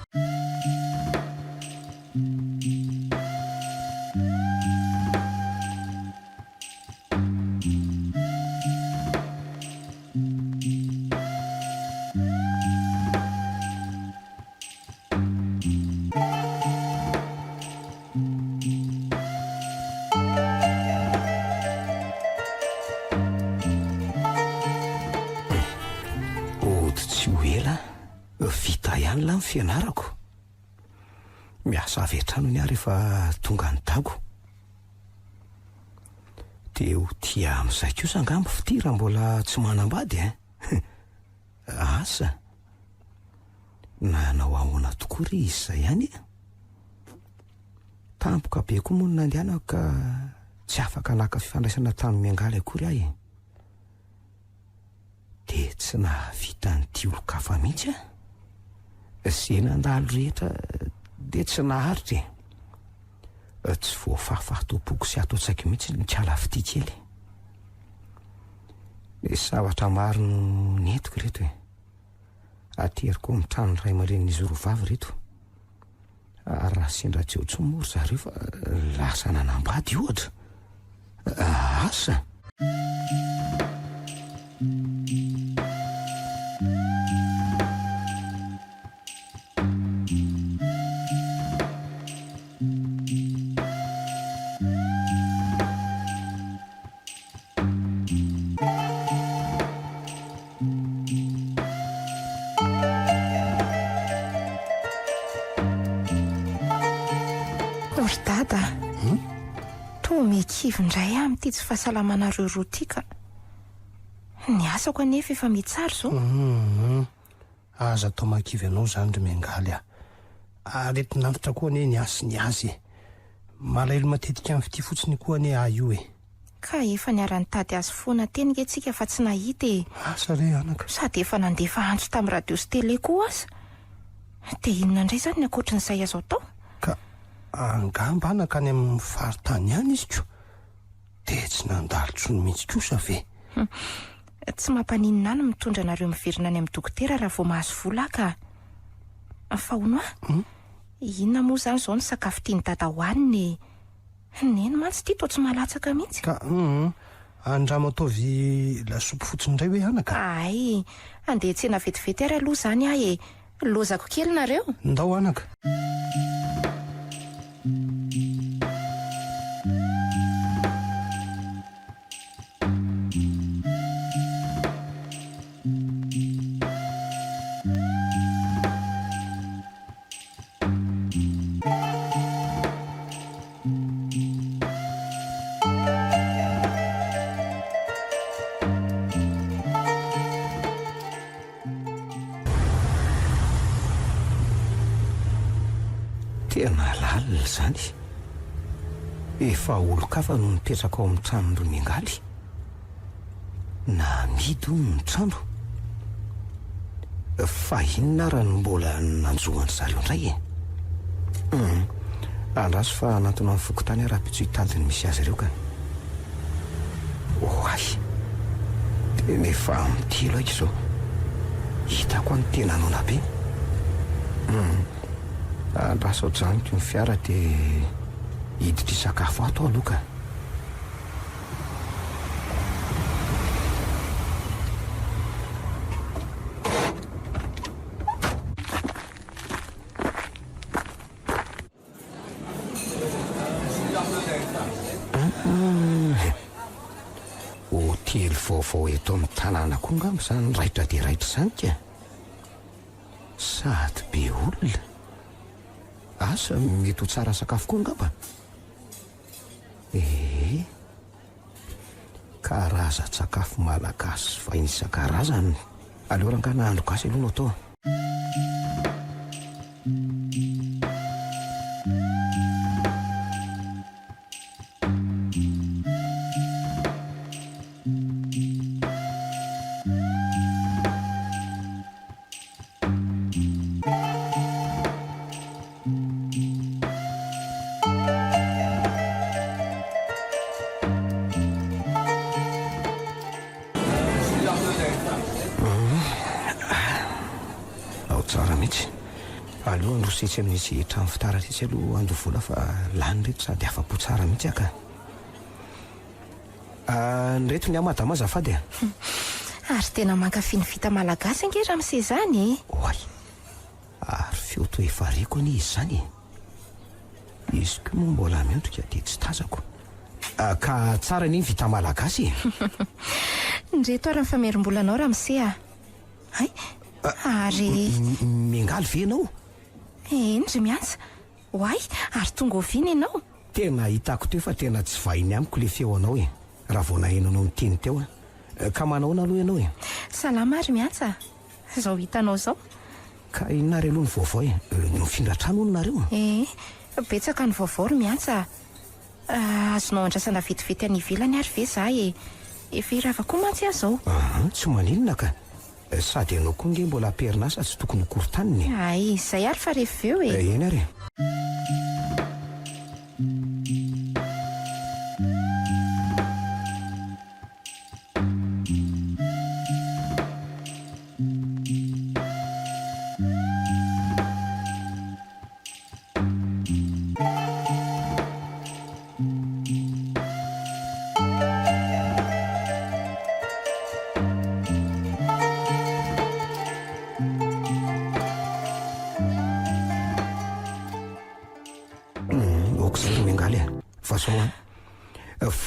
Fianarako miasa avy an-trano ny ary efa tonga ny dago dia ho tia amin'izay kosa angamba fitira mbola tsy manambady asa nanao ahoana tokoa ry izy izay ihany tampoka be koa moa no nandehanako ka tsy afaka naka fifandraisana tany miangaly akory ahy dia tsy nahavita nyity olo-kafa mihitsy zay nandalo rehetra dia tsy naharitra tsy voafahafahatao-poko sy atao-tsaiky mihitsy ny kalafity kely le zavatra maro no netiko reto ateriko amin'ny trano ray aman-drenin'izy roavavy reto ary raha sendra tsy eo tsy moro zareo fa lasa nanambady ohatra asa. Kivindray amin'ity tsy fahasalamanareo roa ty ka ny asako anefa efa mitsara zao. aza atao makivy anao zany ry miangaly aretinavitra koa ane ny asy ny azy malaelo matetika amin'ny fity fotsiny koa ane io ka efa niara-nitady azy foana teny ngentsika fa tsy nahita asa re anaka sady efa nandefa antso tamin'ny radio sy tele koa aza dia inona indray zany ny akoatrin'izay azo atao ka angamba anaka any amin'ny faritany ihany izy ko dia tsy nandalitro ny mihitsy kosa ve tsy mampaninina any mitondra anareo miverina any amin'ny dokotera raha vao mahazo vola ka fa hono inona moa zany zao ny sakafo tiany dada hoaniny neny mantsy ty toa tsy malatsaka mihitsy ka andramo ataovy lasopy fotsiny indray hoe anaka ay andeha tsena vetivety ary aloha zany ahy lozako kely nareo ndao anaka. tena lalina zany efa olo-kafa no mipetraka ao amin'ny tranondro miangaly na midy ny trano fa inona raha no mbola nanjoany zareo indray andraso fa anatona amin'ny fokotany raha-pitso hitadiny misy azy ireo kany ay tena efa mitelo aika izao hitako any tena anona be andraso ohatraniko ny fiara dia hiditra sakafo ato aloka hotely vaovao eto amin'ny tanàna koa ngamba zany raitra dia raitra zany ka sady be olona asa mety ho tsara sakafo koa ngamba karazan-tsakafo malagasy fa isan-karazany aleo ranga nahandro gasy aloha no atao setsy amin'itsy trano fitara retsy aloha andro vola fa lany reto sady afa-po tsara mihitsy aka nyreto ny amadama azafady ary tena mankafiny vita malagasy angera amin'izay zany oay ary feo to efariako any izy zany izy ko moa mbola miondrika dia tsy tazako ka tsara ny vita malagasy ndreto ary mifamerim-bolanao ramosea ay ary mingaly ve ianao ndry miantsa oay ary tonga oviana ianao tena hitako teo fa tena tsy vahiny amiko le feo anao raha vao nahenanao nyteny teo ka manaona aloha ianao salama ary miantsa zao hitanao zao ka inareo aloha ny vaovao nofindra trano ono nareo betsaka ny vaovao ry miantsa azonao andrasana vetivety any ivelany ary ve za efa iravako mantsy azao tsy maninona ka sady ianao koa nge mbola perinasa tsy tokony korontaniny ay izay ary fa rehefa eo eny ary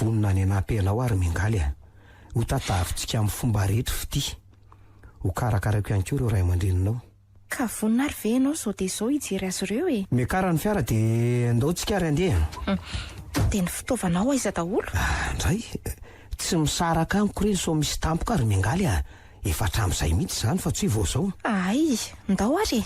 vonina ny anampyanao ary mingaly ho tatavintsika amin'ny fomba rehetra fity ho karakarako ihany koa ireo ray aman-dreninao ka vonina ary ve ianao zao dia zao hijery azy ireo miakara ny fiara dia andaotsika ary andeha dia ny fitaovanao aiza daholo ndray tsy misaraka amiko reny so misy tampoka ary mingaly efa hatramin'izay mihitsy zany fa tsy vao zao ay ndao ary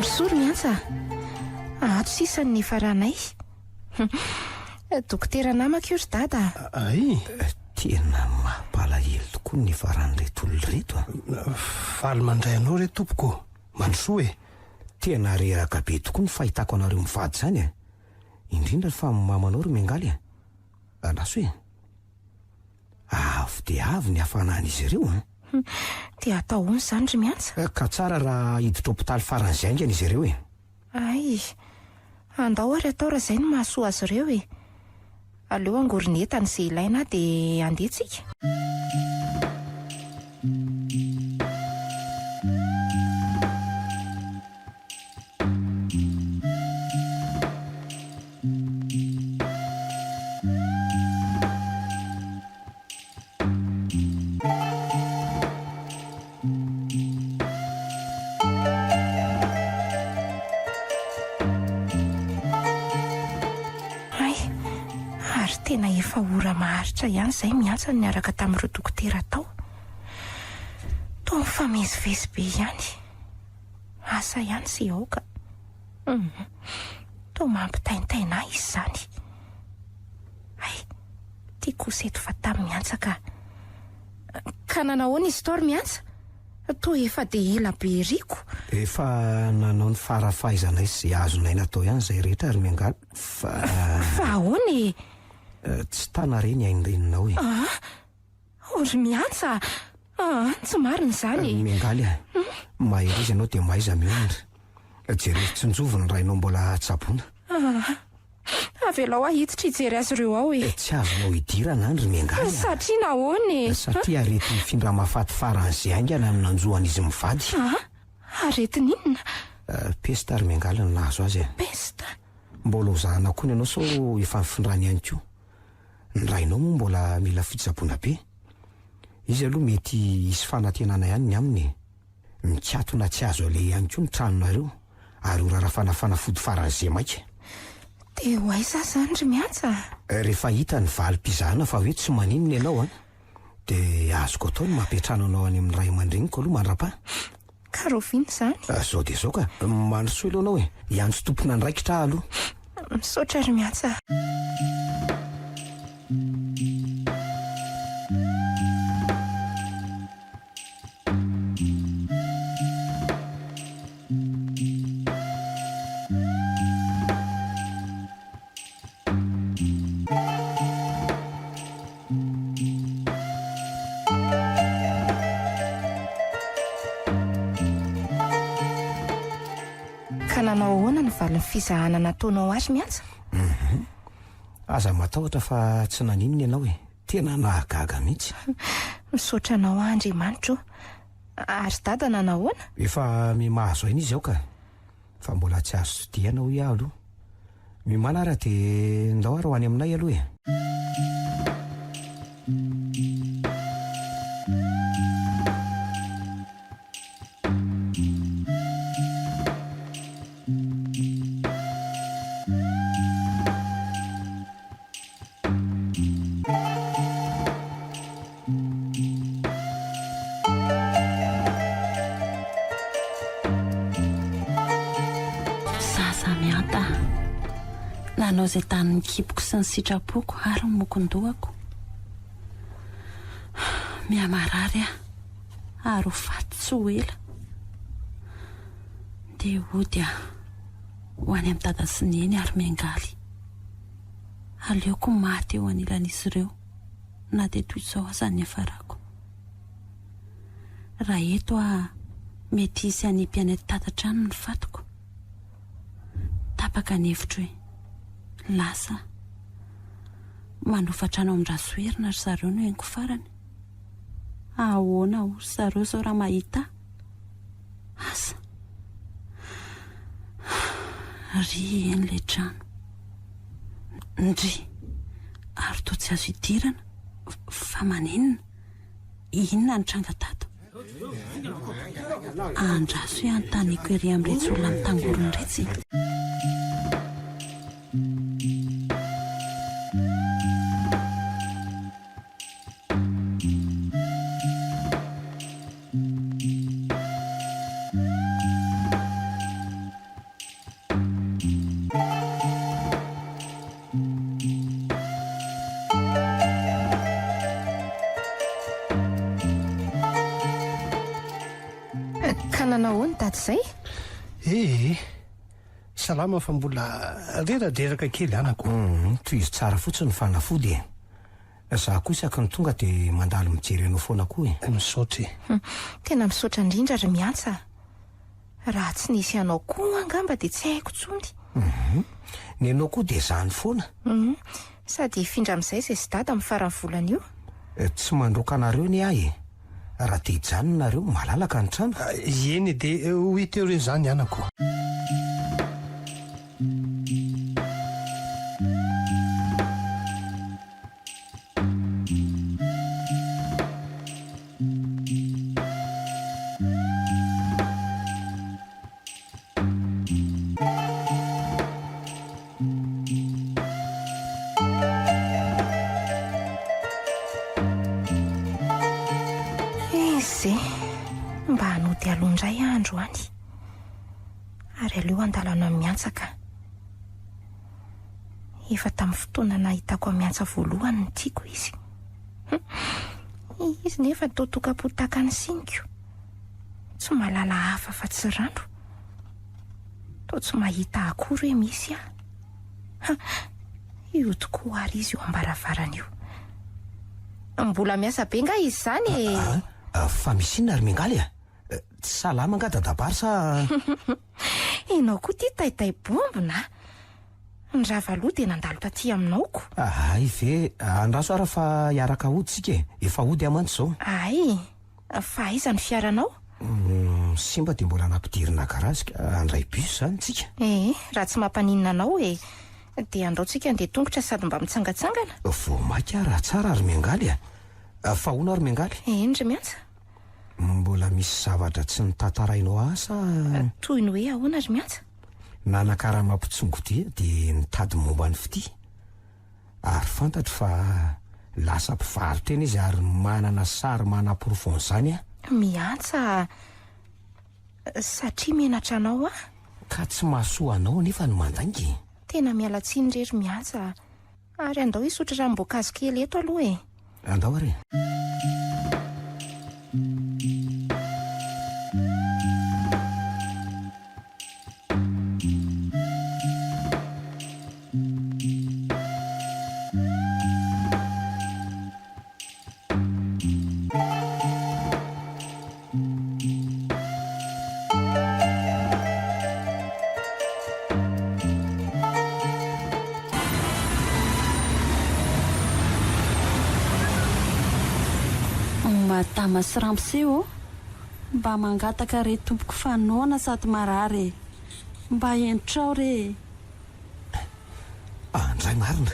Sory miantsa ato sisany ny faranay dokotera namako io ry dada ay tena mampalahelo tokoa ny faran'reto olo reto faly mandray anao re tompoko manosoa tena reraka be tokoa ny fahitako anareo mivady zany indrindra fa mamanao ry mingaly laso avy dia avy ny hafanan'izy ireo dia atao ony zany ry miantsa ka tsara raha hiditra hopitaly faran'izay angana izy ireo ay andao ary atao raha izay no mahasoa azy ireo aleo angorinetany izay ilaina dia andehitsika tena efa ora maharitra ihany izay miantsa ny araka tamin'ireo dokotera tao toa mifamezivezy be ihany asa ihany sy aoka toa mampitaintaina izy zany ay tia koseto fa tamin'ny miantsa ka nanahoana izy tao ry miantsa toa efa dia ela be riko efa nanao ny farafahaizana izy izay azonay natao ihany izay rehetra ary miangaly fa ahoana tsy tana reny hainreninao ory miantsa tsy marina izany mingaly mahery izy ianao dia maiza mionatra jerevitsy njovony raha ianao mbola tsaboana avelao ahiditra hijery azy ireo ao tsy azonao hidirana andry mingaly satria nahoany satria arety mifindra mahafaty faran'izay aingana no nanjohan'izy mivady aretin'inona pesta ary mingaly no nahazo azy pesta mbola hozahana koa ny ianao sao efa mifindrany ihany koa ny rainao moa mbola mila fitsaboana be izy aloha mety hisy fanantenana ihany ny aminy mikatona tsy azo ale ihany koa ny tranonareo ary ho rarafanafana-fody faran'izay maika dia ho aiza zany ry miantsa rehefa hita ny valim-pizahana fa hoe tsy maninona ianao dia azoko atao ny mampiatrano anao any amin'ny ray aman-dreniko aloha mandra-pa ka rovina zany zao dia zao ka manosoa aloha anao hiantso tompona ndraikitra aloha misaotra ry miatsa. Ka nanao ahoana ny valiny fizahana nataonao azy miatsa? Aza matahotra fa tsy naninona ianao tena nahagaga mihitsy. Misaotra anao Andriamanitra. Ary dada nanahoana? Efa mimahazo aina izy aho ka fa mbola tsy azo sotiana ho iaho aloha. Mimana raha dia ndao ary ho any aminay aloha Nanao izay tany mikipoko sy ny sitrapoko ary ny mokondohako. Mihamarary ary ho faty tsy ho ela. Dia hody ho any amin'ny dada sy ny eny ary miangaly. Aleoko maty eo anilan'izy ireo na dia toy izao aza ny hafarako. Raha eto mety hisy hanipy any tatatrano ny fatiko. Tapaka ny hevitro hoe lasa manofatrano amin-drasoerina ry zareo no haingo farany. Ahoana ho zareo zao raha mahita asa ry en'ilay trano ndry ary toa tsy azo idirana fa maninona inona ny tranga tato andraso antaniko ery amin'iretsy olona amin'ny tangorony iretsy. Ka nanao ny dady izay? Salama fa mbola reradraraka kely anako. Toy izy tsara fotsiny fanafody za kosa ka ny tonga dia mandalo mijery anao foana koa Misaotra. Tena misaotra indrindra ry miatsa. Raha tsy nisy anao koa angamba dia tsy haiko tsony. Ny anao koa dia zany foana. Sady hifindra amin'izay izay sy dada amin'ny farany volana io. Tsy mandroaka anareo ny ahy raha dia hijanona nareo malalaka ny trano. Eny dia ho hita eo izany anako. Mba hanody alohandray andro any ary aleo andalana miatsaka. Efa tamin'ny fotoana nahitako miatsa voalohany ny tiako izy. Izy nefa totoka-potaka ny siniko. Tsy malala hafa fa tsy rano. To tsy mahita akory hoe misy io tokoa ary izy io ambaravarana io. Mbola miasa be nga izy zany fa misy inona ary miangaly tsy salama nga dadabary sa Enao koa ty taitay-bombona. Ny ravaloha dia nandalo taty aminaoko. Ay ve andraso ara fa hiaraka hody sika efa hody amantsy izao. Ay, fa aiza ny fiaranao? Simba dia mbola nampidirina garazy andray bus zany tsika. Raha tsy mampaninona anao dia andao tsika andeha tongotra sady mba mitsangatsangana. Voamaika raha tsara ary miangaly fa hoana ary miangaly. Endry miatsa. Mbola misy zavatra tsy nitantarainao asa toy ny hoe ahoana ry miatsa? Nanakara mampitsongodia dia nitady momba ny fity ary fantatro fa lasa mpivarotra eny izy ary manana sary manam-porofony izany Miatsa satria menatra anao ka tsy mahasoa anao nefa ny mandangy. tena mialatsiny rery miatsa ary andao hisotra ranom-boankazo kely eto aloha e. Andao ary. Tamasy ramseo mba mangataka re tompoko fanoana sady marary mba entrao re. Andray marina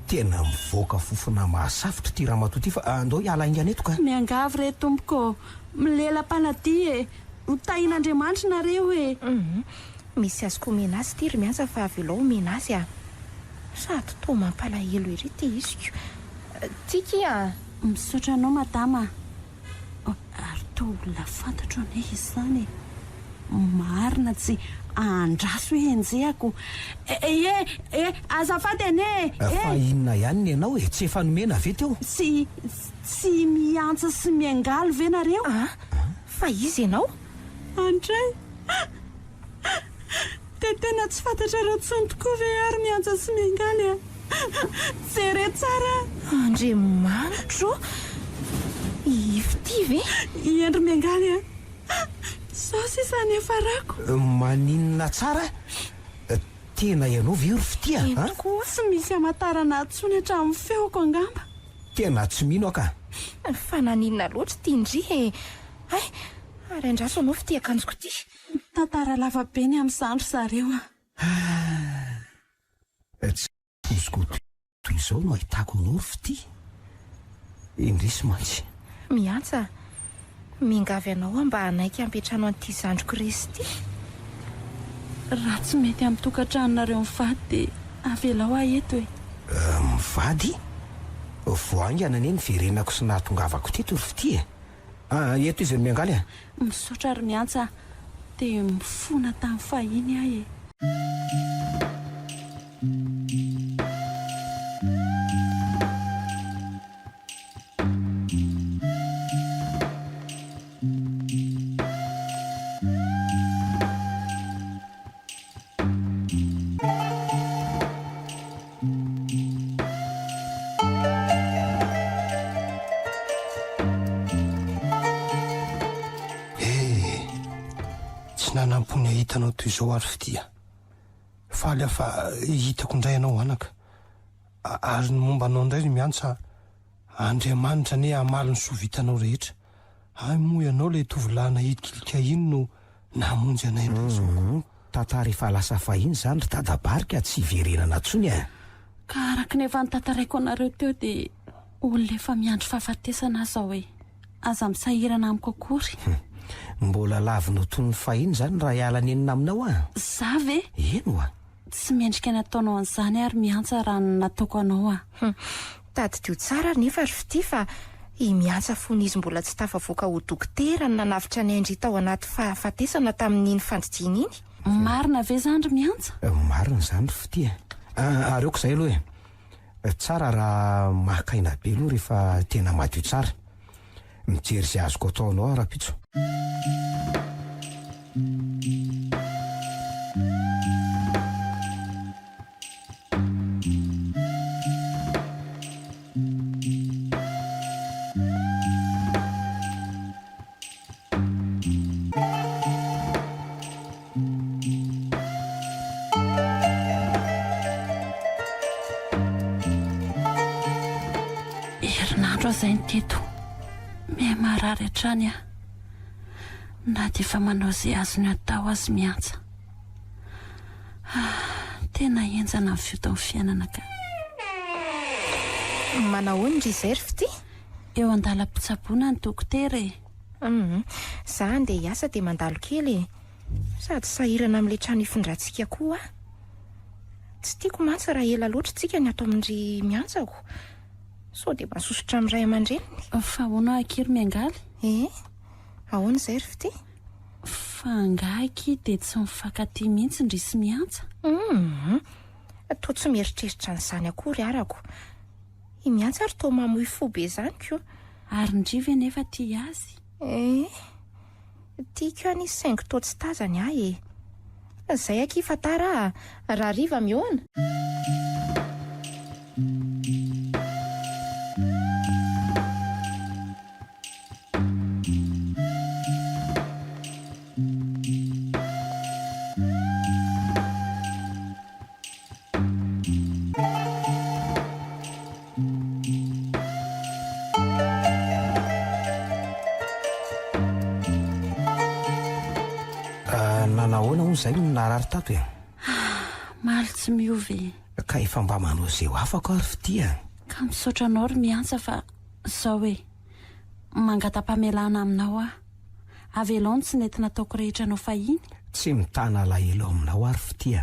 tena mivoaka fofona mahasafotra ty raha matoa ty fa andao hiala ingana eto ka. Miangavy re tompoko milela-panadia e utahin'Andriamanitra nareo e. Misy azoko menazy ty ry miasa fa avy lao menazy sady toa mampalahelo ery ty iziko tika misaotra anao madama. Ary toa olona fantatro ane izy zany marina tsy andraso hoe enjehako azafady ane fa inona ihany ny ianao e tsy efa nomena ve teo tsy miantsa sy miangalo ve nareo fa izy ianao andray de tena tsy fantatrareo tsony tokoa ve ary miantsa sy miangaly jere tsara Andriamanitro ifity ve iendry miangaly sao sisany efa rako maninona tsara tena ianao ve ry fitia koa tsy misy amatarana tsony hatramin'ny feoko angamba tena tsy mino ka fa naninona loatra ty indri ary andraso anao fitiakanjoko ty tantara lava be ny amin'ny sandro zareo iziko toy izao no ahitako anao ry fitia indrisy mantsy miantsa mingavy anao mba hanaiky ampetrano an'ity zandroko resy ty raha tsy mety amin'ny tokantranonareo mivady dia avelao aeto e mivady voaingana ane ny verenako sy nahatongavako teto ry fitia eto izy ny miangaly misaotra ry miantsa dia mifona tamin'ny fahiny ahy e nanampony hitanao toy izao ary fitia faly afa hitako indray anao anaka ary ny momba anao indray ry miantsa Andriamanitra ne amaly ny sovitanao rehetra moa ianao le tovolahy hidikilika iny no namonjy anay indray tantara efa lasa fahiny zany ry dadabarika tsy verenana tsony ka araka nefa nitantaraiko anareo teo dia olona efa miandry fahafatesana zao hoe aza misahirana amiko akory mbola lavina toy ny fahiny zany raha hiala nenina aminao za ve eno tsy mendrika nataonao an'izany ary miantsa raha nataoko anao tadidio tsara nefa ry fity fa miantsa fony izy mbola tsy tafavoaka ho dokotera nanavitra ny andry tao anaty fahafatesana tamin'iny fandidiny iny marina ve zany ry miantsa marina zany ry fitia areoko izay aloha tsara raha mahakaina be aloha rehefa tena madio tsara mijery izay azoko ataonao raha-pitso herinandro izay ny teto mihamarary hatrany na dia efa manao izay azony atao azy miantsa tena enjana ny fioto amin'ny fiainana ka manao ony ry izay ry fity eo andalam-pitsaboana ny dokotera za andeha hiasa dia mandalo kely sady sahirana amin'ilay trano ifindrantsika koa tsy tiako mantsy raha ela loatra tsika ny atao amin'ry miantsako so dia masosotra amin'ray aman-dreniny fa ahoana akery miangaly ahoana izay ry fity fa angaky dia tsy mifankatia mihitsy ndry sy miantsa to tsy mieritreritra n'izany akory arako imiantsy ary to mamoy fo be zany ko ary ndriva nefa tia azy tiako anisy saingy to tsy tazany ahy zay akifatara raha riva mihoana nanahoana hono zay no narary tato e maly tsy miovy ka efa mba manao zay ho afako ary fitia ka misaotranao ry miantsa fa zao hoe mangata-pamelana aminao avelao tsy nety nataoko rehetra anao fahiny tsy mitana lahelo aminao ary fitia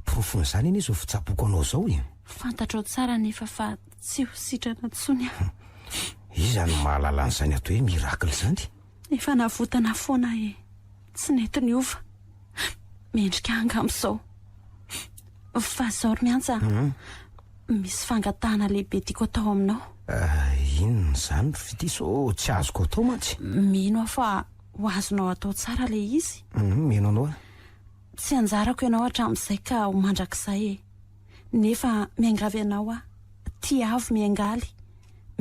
porofon'izany iny izy ho fitsapoko anao zao e fantatrao tsara nefa fa tsy ho sitrana tsony izany mahalala an'izany atao hoe mirakle zany efa navotana foana tsy nety ny ova mendrika angam'izao fa zao ry miantsa misy fangatahana lehibe tiako atao aminao inona zany fity so tsy azoko atao mantsy mino aho fa ho azonao atao tsara le izy mino anao tsy anjarako ianao hatramin'izay ka ho mandrakizay nefa miangavy ianao tia avy miangaly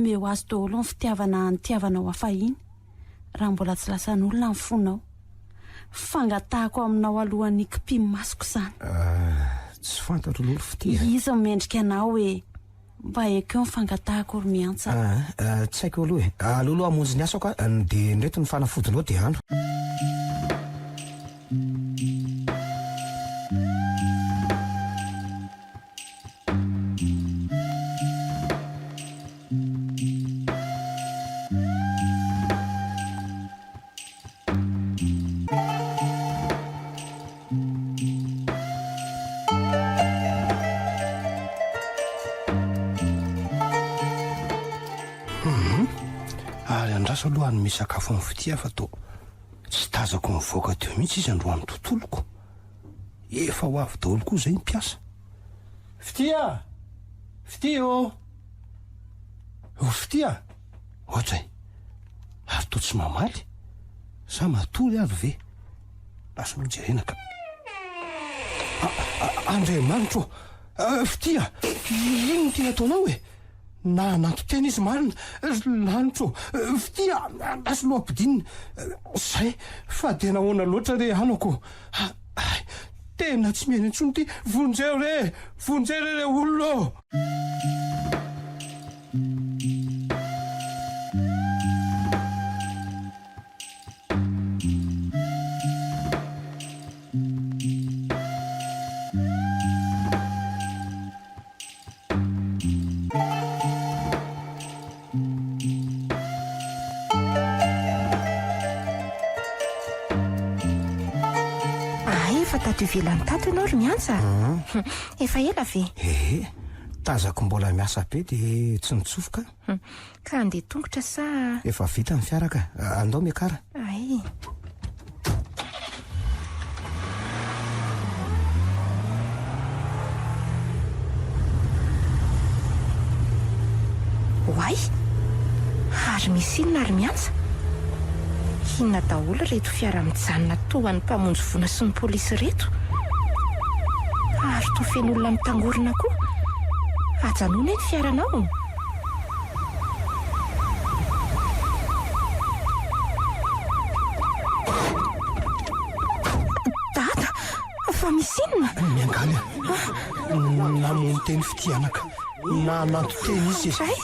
meo azo daholo ny fitiavana nitiavanao afahiny raha mbola tsy lasan'olona ny fonao fangatahako aminao alohan'ny kipimy masoko izany tsy fantatro lolo fitia izy mendrika anao mba eko eo ny fangatahako ry miantsa tsy haiko aloha alolo amonjy ny asako dia nreto ny fanafodinao dia andro ary andraso aloha ny misy sakafo amin'ny fitia fa to tsy tazako mivoaka teo mihitsy izy androany tontoloko efa ho avy daholo koa zay mpiasa fitia o fitia ohatra'ay ary to tsy mamaly sa matory ary ve lasa mijerenaka Andriamanitro fitia ino no tena taonao na nantotena izy marina lanitro fitia lasa loha-pidinina zay fa tena hoana loatra re anako tena tsy mihaina intsony ty vonjeo re olona efa tato ivelany tato ianao ry miantsa efa ela ve tazako mbola miasa be dia tsy nitsofoka ka andeha tongotra sa efa vita ny fiaraka andao miakara ay hoay ary misy inona ry miantsa inona daholo reto fiara-mijanona tohan'ny mpamonjy vona sy ny polisy reto ary to feno olona mitangorona koa ajanona ny fiaranao dada fa misy inona miangaly namony teny fitianaka na nantoteny izy ay